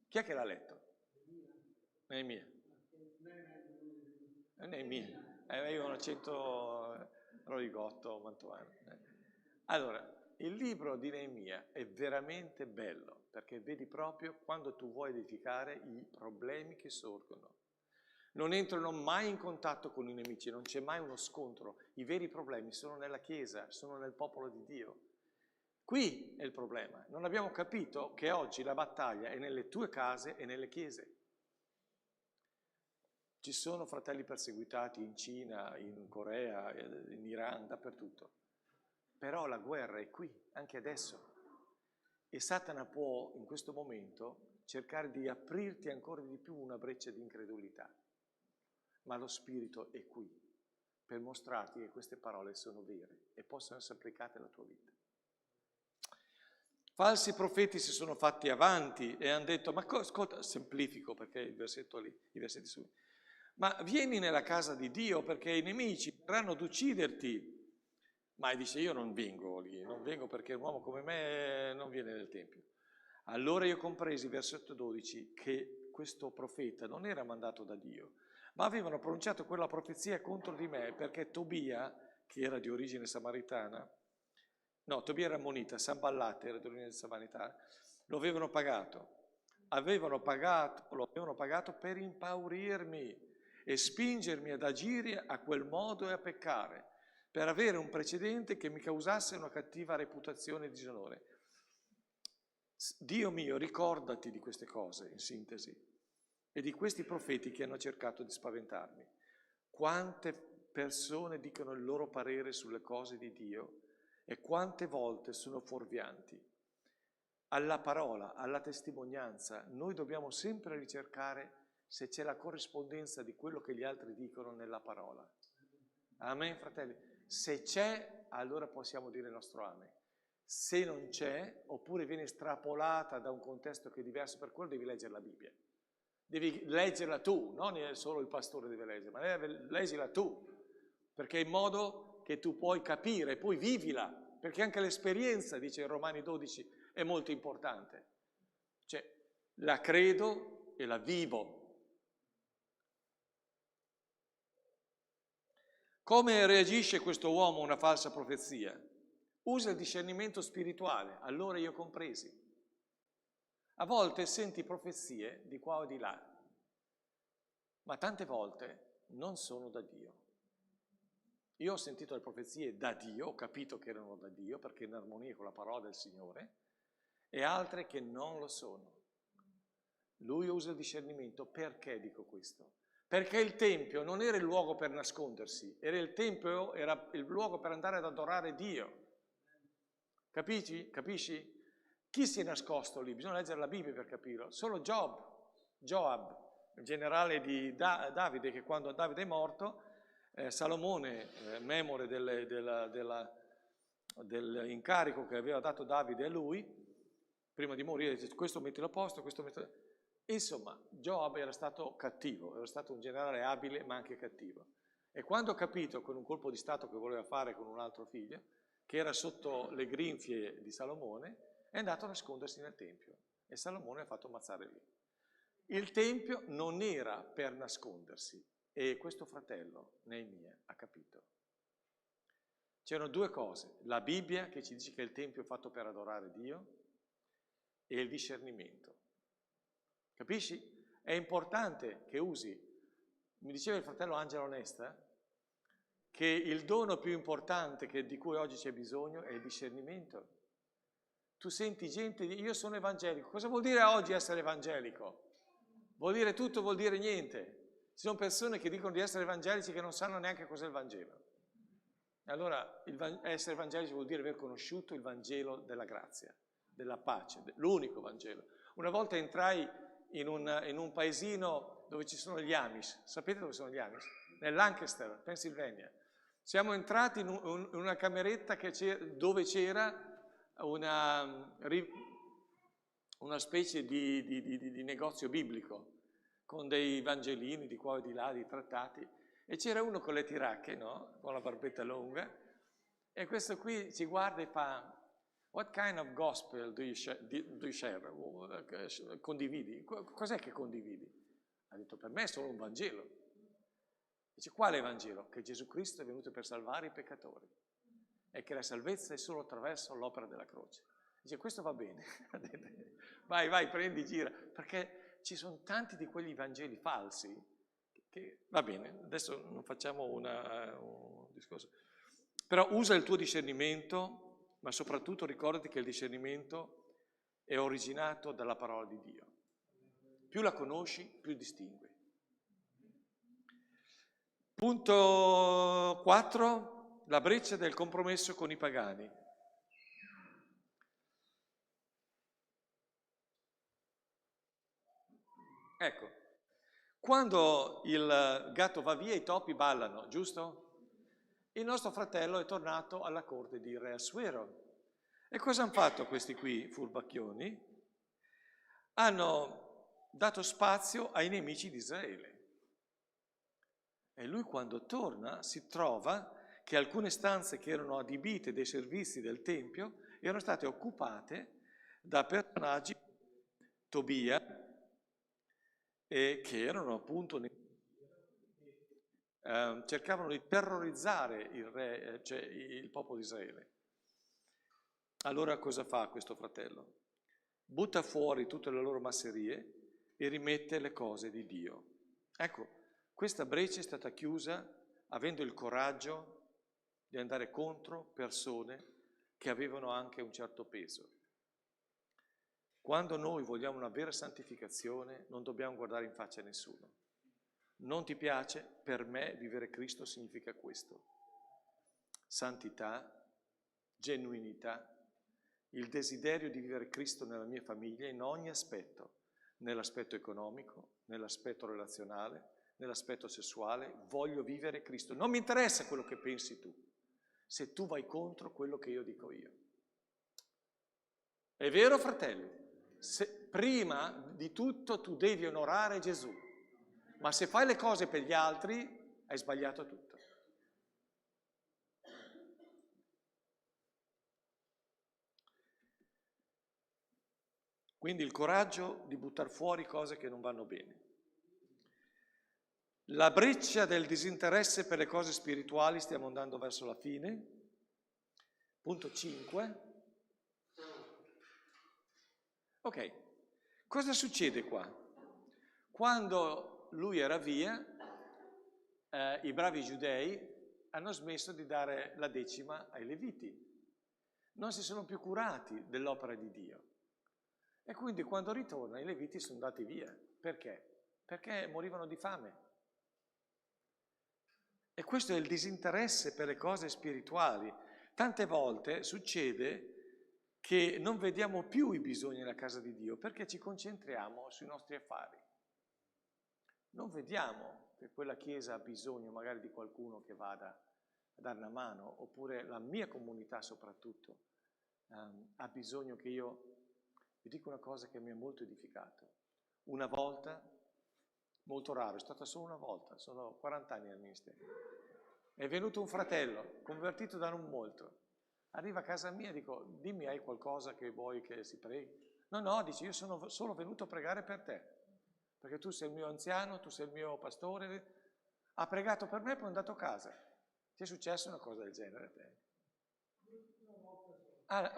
Speaker 4: Chi è che l'ha letto? Neemia. Neemia. Io ho 100 Roigotto, Mantovano. Allora, il libro di Neemia è veramente bello, perché vedi proprio quando tu vuoi edificare i problemi che sorgono. Non entrano mai in contatto con i nemici, non c'è mai uno scontro. I veri problemi sono nella Chiesa, sono nel popolo di Dio. Qui è il problema. Non abbiamo capito che oggi la battaglia è nelle tue case e nelle chiese. Ci sono fratelli perseguitati in Cina, in Corea, in Iran, dappertutto. Però la guerra è qui, anche adesso. E Satana può, in questo momento, cercare di aprirti ancora di più una breccia di incredulità. Ma lo Spirito è qui per mostrarti che queste parole sono vere e possono essere applicate alla tua vita. Falsi profeti si sono fatti avanti e hanno detto, ma ascolta, semplifico perché il versetto lì, i versetti su, ma vieni nella casa di Dio perché i nemici verranno ad ucciderti. Ma dice, io non vengo lì, non vengo perché un uomo come me non viene nel Tempio. Allora io compresi, versetto 12, che questo profeta non era mandato da Dio, ma avevano pronunciato quella profezia contro di me perché Tobia, che era di origine samaritana, no, Tobia era ammonita, Sanballat era di origine samaritana, lo avevano pagato per impaurirmi e spingermi ad agire a quel modo e a peccare, per avere un precedente che mi causasse una cattiva reputazione e disonore. Dio mio, ricordati di queste cose, in sintesi, e di questi profeti che hanno cercato di spaventarmi. Quante persone dicono il loro parere sulle cose di Dio e quante volte sono fuorvianti. Alla parola, alla testimonianza, noi dobbiamo sempre ricercare se c'è la corrispondenza di quello che gli altri dicono nella parola. Amen, fratelli? Se c'è, allora possiamo dire il nostro amen. Se non c'è, oppure viene estrapolata da un contesto che è diverso, per quello devi leggere la Bibbia. Devi leggerla tu, non solo il pastore deve leggere, ma leggila tu, perché in modo che tu puoi capire, poi vivila, perché anche l'esperienza, dice in Romani 12, è molto importante. Cioè, la credo e la vivo. Come reagisce questo uomo a una falsa profezia? Usa il discernimento spirituale, allora io compresi. A volte senti profezie di qua o di là, ma tante volte non sono da Dio. Io ho sentito le profezie da Dio, ho capito che erano da Dio perché in armonia con la parola del Signore, e altre che non lo sono. Lui usa il discernimento. Perché dico questo? Perché il Tempio non era il luogo per nascondersi, il Tempio era il luogo per andare ad adorare Dio. Capisci? Chi si è nascosto lì? Bisogna leggere la Bibbia per capirlo. Solo Joab, il generale di Davide, che quando Davide è morto, Salomone, memore dell'incarico che aveva dato Davide a lui, prima di morire, dice questo mettilo a posto, questo mettilo a posto. Insomma, Joab era stato cattivo, era stato un generale abile ma anche cattivo. E quando ha capito, con un colpo di stato che voleva fare con un altro figlio, che era sotto le grinfie di Salomone, è andato a nascondersi nel Tempio e Salomone ha fatto ammazzare lì. Il Tempio non era per nascondersi e questo fratello, Neemia, ha capito. C'erano due cose, la Bibbia che ci dice che il Tempio è fatto per adorare Dio e il discernimento. Capisci? È importante che usi, mi diceva il fratello Angelo Onesta, che il dono più importante di cui oggi c'è bisogno è il discernimento. Tu senti gente di io sono evangelico. Cosa vuol dire oggi essere evangelico? Vuol dire tutto, vuol dire niente. Ci sono persone che dicono di essere evangelici che non sanno neanche cos'è il Vangelo. Allora, essere evangelici vuol dire aver conosciuto il Vangelo della grazia, della pace, l'unico Vangelo. Una volta entrai in un paesino dove ci sono gli Amish. Sapete dove sono gli Amish? Nel Lancaster, Pennsylvania. Siamo entrati in una cameretta dove c'era una specie di negozio biblico con dei vangelini di qua e di là, di trattati, e c'era uno con le tiracche, no? Con la barbetta lunga, e questo qui ci guarda e fa What kind of gospel do you share? Condividi? Cos'è che condividi? Ha detto, per me è solo un Vangelo. Dice, quale Vangelo? Che Gesù Cristo è venuto per salvare i peccatori e che la salvezza è solo attraverso l'opera della croce. Dice, questo va bene. vai, prendi, gira. Perché ci sono tanti di quegli Vangeli falsi che, va bene, adesso non facciamo un discorso. Però usa il tuo discernimento, ma soprattutto ricordati che il discernimento è originato dalla parola di Dio. Più la conosci, più distingui. Punto 4, la breccia del compromesso con i pagani. Ecco, quando il gatto va via i topi ballano, giusto? Il nostro fratello è tornato alla corte di Re Assuero. E cosa hanno fatto questi qui, furbacchioni? Hanno dato spazio ai nemici di Israele. E lui quando torna si trova che alcune stanze che erano adibite dei servizi del Tempio erano state occupate da personaggi, Tobia, che erano appunto, cercavano di terrorizzare il re, cioè il popolo di Israele. Allora cosa fa questo fratello? Butta fuori tutte le loro masserie e rimette le cose di Dio. Ecco, questa breccia è stata chiusa avendo il coraggio di andare contro persone che avevano anche un certo peso. Quando noi vogliamo una vera santificazione non dobbiamo guardare in faccia a nessuno. Non ti piace? Per me vivere Cristo significa questo. Santità, genuinità, il desiderio di vivere Cristo nella mia famiglia in ogni aspetto, nell'aspetto economico, nell'aspetto relazionale, nell'aspetto sessuale, voglio vivere Cristo. Non mi interessa quello che pensi tu, se tu vai contro quello che io dico io. È vero, fratelli? Prima di tutto tu devi onorare Gesù, ma se fai le cose per gli altri hai sbagliato tutto. Quindi il coraggio di buttare fuori cose che non vanno bene. La breccia del disinteresse per le cose spirituali, stiamo andando verso la fine. Punto 5. Ok, cosa succede qua? Quando lui era via, i bravi giudei hanno smesso di dare la decima ai Leviti. Non si sono più curati dell'opera di Dio. E quindi quando ritorna i Leviti sono andati via. Perché? Perché morivano di fame. E questo è il disinteresse per le cose spirituali. Tante volte succede che non vediamo più i bisogni nella casa di Dio perché ci concentriamo sui nostri affari. Non vediamo che quella chiesa ha bisogno magari di qualcuno che vada a dare una mano, oppure la mia comunità soprattutto ha bisogno che io... Vi dico una cosa che mi ha molto edificato. Una volta, molto raro, è stata solo una volta, sono 40 anni al ministero, è venuto un fratello, convertito da non molto, arriva a casa mia e dico, dimmi, hai qualcosa che vuoi che si preghi? No, dice, io sono solo venuto a pregare per te, perché tu sei il mio anziano, tu sei il mio pastore, ha pregato per me e poi è andato a casa. Ti è successa una cosa del genere a te?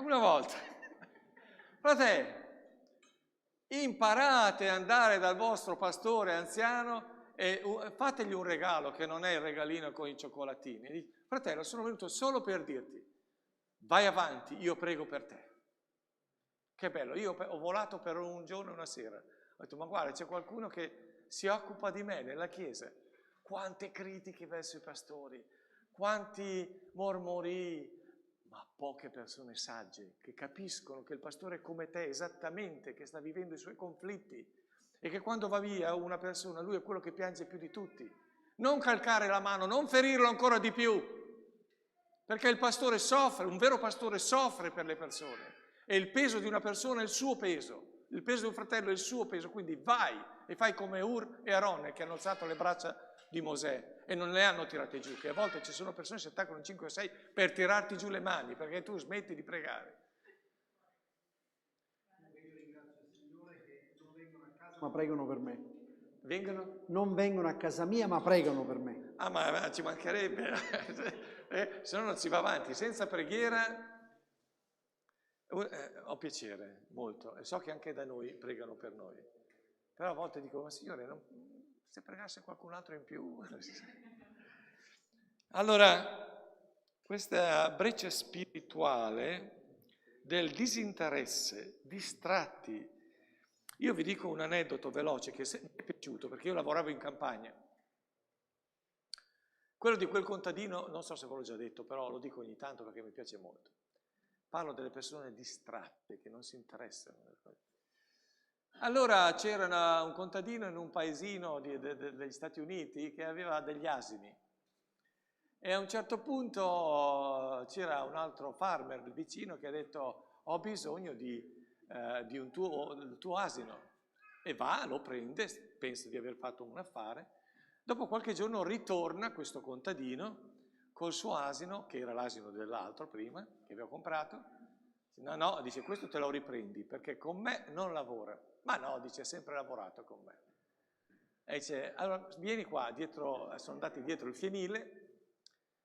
Speaker 4: Una volta. Fratelli, imparate ad andare dal vostro pastore anziano e fategli un regalo che non è il regalino con i cioccolatini. Dici, fratello, sono venuto solo per dirti, vai avanti, io prego per te. Che bello, io ho volato per un giorno e una sera. Ho detto, ma guarda, c'è qualcuno che si occupa di me nella chiesa. Quante critiche verso i pastori, quanti mormorii, ma poche persone sagge che capiscono che il pastore è come te esattamente, che sta vivendo i suoi conflitti e che quando va via una persona, lui è quello che piange più di tutti. Non calcare la mano, non ferirlo ancora di più, perché il pastore soffre, un vero pastore soffre per le persone e il peso di una persona è il suo peso, il peso di un fratello è il suo peso, quindi vai e fai come Ur e Aronne che hanno alzato le braccia di Mosè e non le hanno tirate giù, che a volte ci sono persone che si attaccano in 5 o 6 per tirarti giù le mani, perché tu smetti di pregare.
Speaker 2: Io ringrazio il Signore che non vengono a casa ma pregano per me.
Speaker 4: Vengono?
Speaker 2: Non vengono a casa mia ma pregano per me.
Speaker 4: Ah, ma ci mancherebbe, se no non si va avanti. Senza preghiera ho piacere, molto, e so che anche da noi pregano per noi. Però a volte dico, ma Signore, se pregasse qualcun altro in più. Allora, questa breccia spirituale del disinteresse, distratti. Io vi dico un aneddoto veloce che mi è piaciuto, perché io lavoravo in campagna. Quello di quel contadino, non so se ve l'ho già detto, però lo dico ogni tanto perché mi piace molto. Parlo delle persone distratte, che non si interessano. Allora c'era un contadino in un paesino degli Stati Uniti che aveva degli asini. E a un certo punto c'era un altro farmer vicino che ha detto: ho bisogno del tuo asino. E va, lo prende, pensa di aver fatto un affare. Dopo qualche giorno ritorna questo contadino col suo asino, che era l'asino dell'altro prima, che aveva comprato. No, dice, questo te lo riprendi perché con me non lavora. Ma no, dice, ha sempre lavorato con me. E dice, allora vieni qua, sono andati dietro il fienile,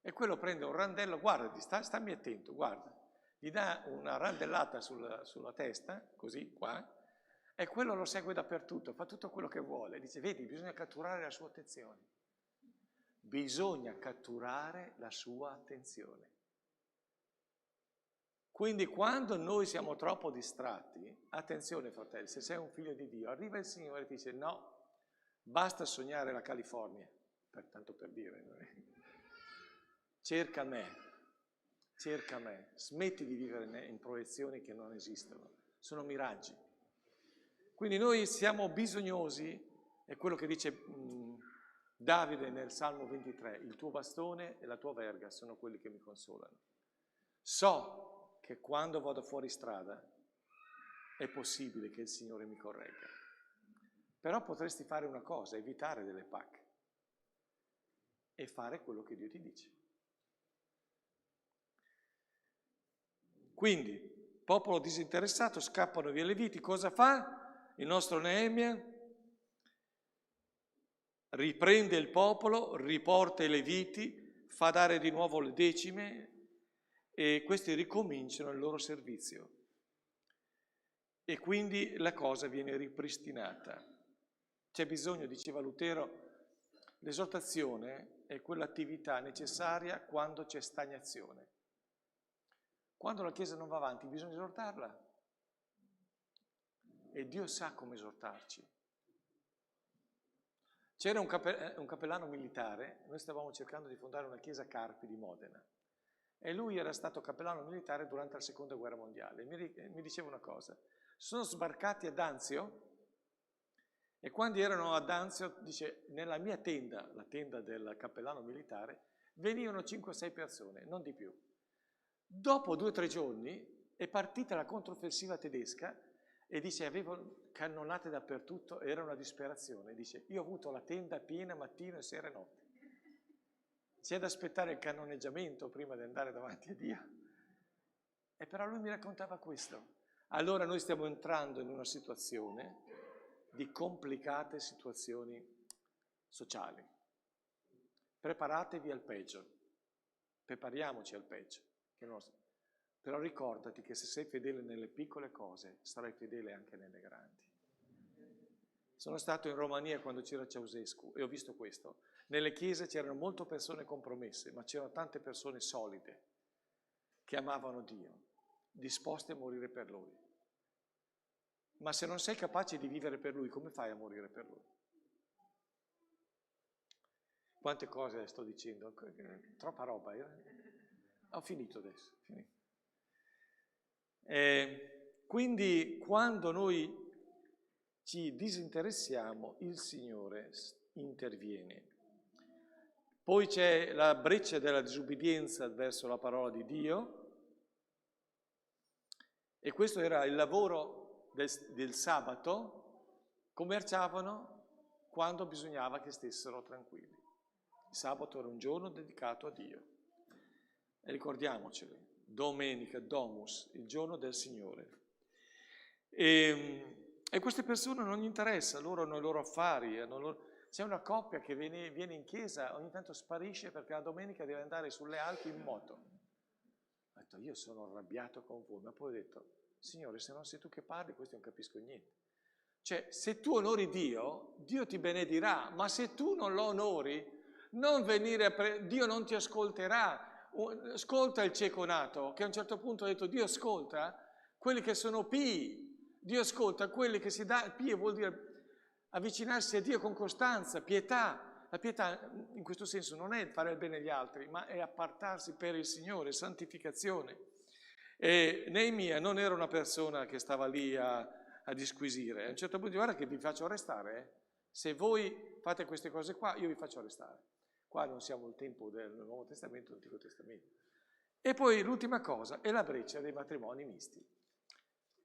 Speaker 4: e quello prende un randello, guarda, stammi attento, guarda, gli dà una randellata sulla testa, così, qua, e quello lo segue dappertutto, fa tutto quello che vuole. Dice, vedi, bisogna catturare la sua attenzione. Bisogna catturare la sua attenzione. Quindi quando noi siamo troppo distratti, attenzione fratelli, se sei un figlio di Dio, arriva il Signore e ti dice, no, basta sognare la California, tanto per dire. Cerca me, smetti di vivere in proiezioni che non esistono, sono miraggi. Quindi noi siamo bisognosi, è quello che dice Davide nel Salmo 23, il tuo bastone e la tua verga sono quelli che mi consolano. So che quando vado fuori strada è possibile che il Signore mi corregga, però potresti fare una cosa, evitare delle pacche e fare quello che Dio ti dice. Quindi, popolo disinteressato, scappano via le viti, cosa fa? Il nostro Neemia riprende il popolo, riporta i leviti, fa dare di nuovo le decime e questi ricominciano il loro servizio. E quindi la cosa viene ripristinata. C'è bisogno, diceva Lutero, l'esortazione è quell'attività necessaria quando c'è stagnazione. Quando la Chiesa non va avanti bisogna esortarla. E Dio sa come esortarci. C'era un cappellano militare, noi stavamo cercando di fondare una chiesa a Carpi di Modena, e lui era stato cappellano militare durante la Seconda Guerra Mondiale. Mi diceva una cosa, sono sbarcati ad Anzio, e quando erano ad Anzio, dice, nella mia tenda, la tenda del cappellano militare, venivano 5-6 persone, non di più. Dopo 2 o 3 giorni è partita la controffensiva tedesca e dice avevano cannonate dappertutto, era una disperazione. Dice io ho avuto la tenda piena mattino e sera e notte. C'è da aspettare il cannoneggiamento prima di andare davanti a Dio. E però lui mi raccontava questo. Allora noi stiamo entrando in una situazione di complicate situazioni sociali. Preparatevi al peggio, prepariamoci al peggio. Però ricordati che se sei fedele nelle piccole cose, sarai fedele anche nelle grandi. Sono stato in Romania quando c'era Ceausescu e ho visto questo. Nelle chiese c'erano molte persone compromesse, ma c'erano tante persone solide che amavano Dio, disposte a morire per Lui. Ma se non sei capace di vivere per Lui, come fai a morire per Lui? Quante cose sto dicendo? Troppa roba. Ho finito adesso. Quindi quando noi ci disinteressiamo, il Signore interviene. Poi c'è la breccia della disubbidienza verso la parola di Dio, e questo era il lavoro del sabato. Commerciavano quando bisognava che stessero tranquilli. Il sabato era un giorno dedicato a Dio. E ricordiamoceli, domenica, domus, il giorno del Signore. E queste persone non gli interessa, loro hanno i loro affari. C'è una coppia che viene in chiesa, ogni tanto sparisce perché la domenica deve andare sulle Alpi in moto. Ho detto, io sono arrabbiato con voi, ma poi ho detto, Signore, se non sei tu che parli, questo non capisco niente. Cioè, se tu onori Dio, Dio ti benedirà, ma se tu non lo onori, non venire Dio non ti ascolterà. Ascolta il cieco nato, che a un certo punto ha detto, Dio ascolta quelli che sono pii, Dio ascolta quelli che si dà, pii vuol dire avvicinarsi a Dio con costanza, pietà. La pietà in questo senso non è fare il bene agli altri, ma è appartarsi per il Signore, santificazione. E Neemia non era una persona che stava lì a disquisire. A un certo punto, guarda che vi faccio arrestare. Se voi fate queste cose qua, io vi faccio arrestare. Qua non siamo il tempo del Nuovo Testamento, dell'Antico Testamento. E poi l'ultima cosa è la breccia dei matrimoni misti.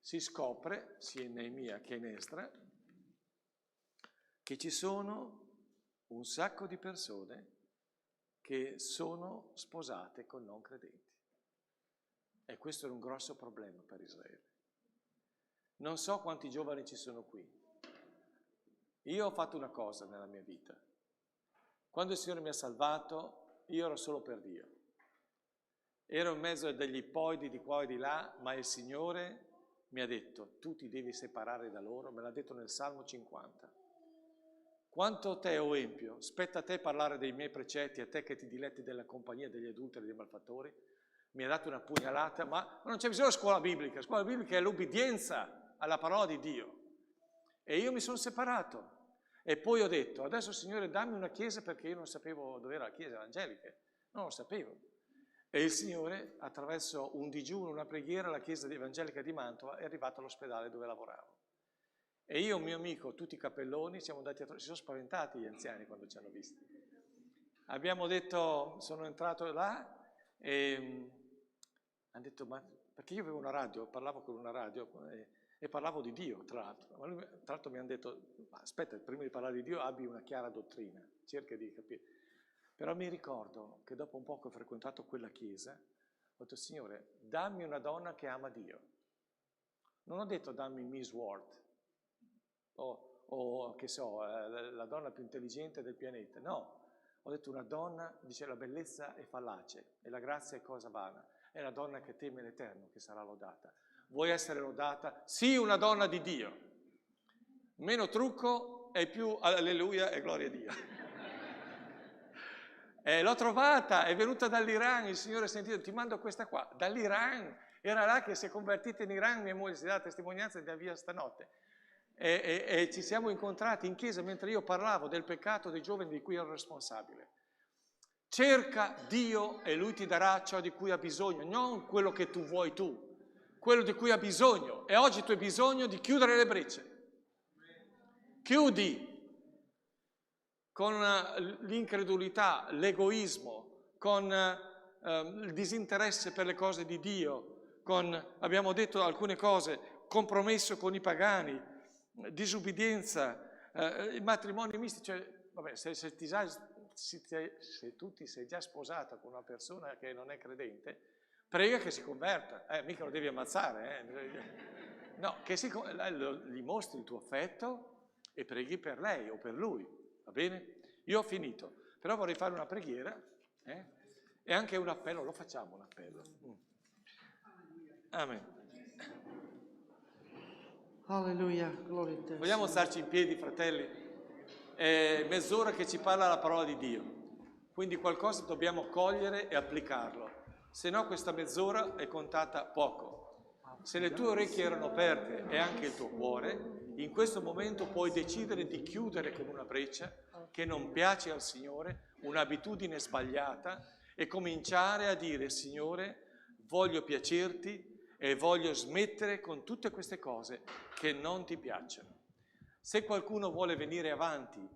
Speaker 4: Si scopre, sia in Neemia che in Esdra, che ci sono un sacco di persone che sono sposate con non credenti. E questo è un grosso problema per Israele. Non so quanti giovani ci sono qui. Io ho fatto una cosa nella mia vita. Quando il Signore mi ha salvato, io ero solo per Dio. Ero in mezzo a degli ippoidi di qua e di là, ma il Signore mi ha detto, tu ti devi separare da loro, me l'ha detto nel Salmo 50. Quanto te, o empio, spetta a te parlare dei miei precetti, a te che ti diletti della compagnia degli adulteri e dei malfattori? Mi ha dato una pugnalata, ma non c'è bisogno di scuola biblica è l'ubbidienza alla parola di Dio. E io mi sono separato. E poi ho detto, adesso Signore dammi una chiesa, perché io non sapevo dove era la chiesa evangelica, non lo sapevo. E il Signore, attraverso un digiuno, una preghiera, la chiesa evangelica di Mantova è arrivato all'ospedale dove lavoravo. E io, un mio amico, tutti i capelloni, siamo andati si sono spaventati gli anziani quando ci hanno visti. Abbiamo detto, sono entrato là e hanno detto, ma perché io avevo una radio, parlavo con una radio e parlavo di Dio, tra l'altro. Ma tra l'altro mi hanno detto, aspetta, prima di parlare di Dio abbi una chiara dottrina, cerca di capire. Però mi ricordo che dopo un po' che ho frequentato quella chiesa, ho detto, Signore, dammi una donna che ama Dio. Non ho detto dammi Miss World, o che so, la donna più intelligente del pianeta. No, ho detto una donna, dice la bellezza è fallace e la grazia è cosa vana. È una donna che teme l'Eterno, che sarà lodata. Vuoi essere lodata? Sii una donna di Dio. Meno trucco e più alleluia e gloria a Dio. L'ho trovata, è venuta dall'Iran, il Signore ha sentito, ti mando questa qua, dall'Iran. Era là che si è convertita in Iran, mia moglie si dà testimonianza e da via stanotte. E ci siamo incontrati in chiesa mentre io parlavo del peccato dei giovani di cui ero responsabile. Cerca Dio e Lui ti darà ciò di cui ha bisogno, non quello che tu vuoi tu, quello di cui ha bisogno. E oggi tu hai bisogno di chiudere le brecce. Chiudi con l'incredulità, l'egoismo, con il disinteresse per le cose di Dio, abbiamo detto alcune cose, compromesso con i pagani, disubbidienza, matrimoni misti, cioè, vabbè, se tu ti sei già sposata con una persona che non è credente, prega che si converta, mica lo devi ammazzare, no, che gli mostri il tuo affetto e preghi per lei o per lui, va bene? Io ho finito, però vorrei fare una preghiera e anche un appello, lo facciamo un appello. Amen.
Speaker 5: Alleluia, gloria a te.
Speaker 4: Vogliamo starci in piedi, fratelli? È mezz'ora che ci parla la parola di Dio, quindi qualcosa dobbiamo cogliere e applicarlo, se no questa mezz'ora è contata poco. Se le tue orecchie erano aperte e anche il tuo cuore, in questo momento puoi decidere di chiudere con una breccia che non piace al Signore, un'abitudine sbagliata, e cominciare a dire, Signore, voglio piacerti e voglio smettere con tutte queste cose che non ti piacciono. Se qualcuno vuole venire avanti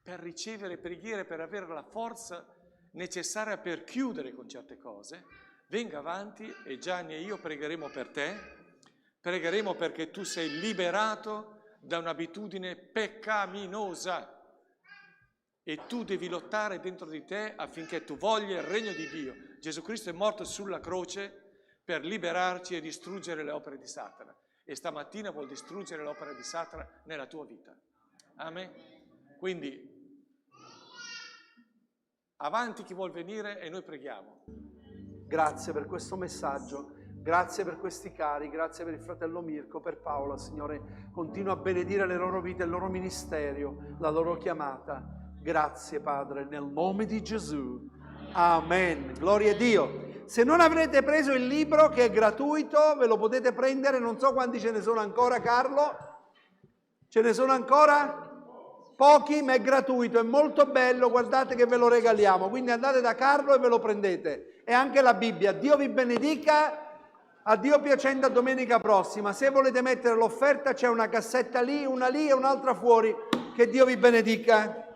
Speaker 4: per ricevere preghiere, per avere la forza necessaria per chiudere con certe cose, venga avanti e Gianni e io pregheremo per te, pregheremo perché tu sei liberato da un'abitudine peccaminosa e tu devi lottare dentro di te affinché tu voglia il regno di Dio. Gesù Cristo è morto sulla croce per liberarci e distruggere le opere di Satana. E stamattina vuol distruggere l'opera di Satana nella tua vita. Amen? Quindi, avanti chi vuol venire e noi preghiamo.
Speaker 2: Grazie per questo messaggio, grazie per questi cari, grazie per il fratello Mirko, per Paola, Signore. Continua a benedire le loro vite, il loro ministero, la loro chiamata. Grazie, Padre, nel nome di Gesù. Amen. Gloria a Dio. Se non avrete preso il libro, che è gratuito, ve lo potete prendere. Non so quanti ce ne sono ancora, Carlo. Ce ne sono ancora? Pochi, ma è gratuito, è molto bello, guardate che ve lo regaliamo. Quindi andate da Carlo e ve lo prendete. E anche la Bibbia. Dio vi benedica, a Dio piacendo a domenica prossima. Se volete mettere l'offerta c'è una cassetta lì, una lì e un'altra fuori. Che Dio vi benedica.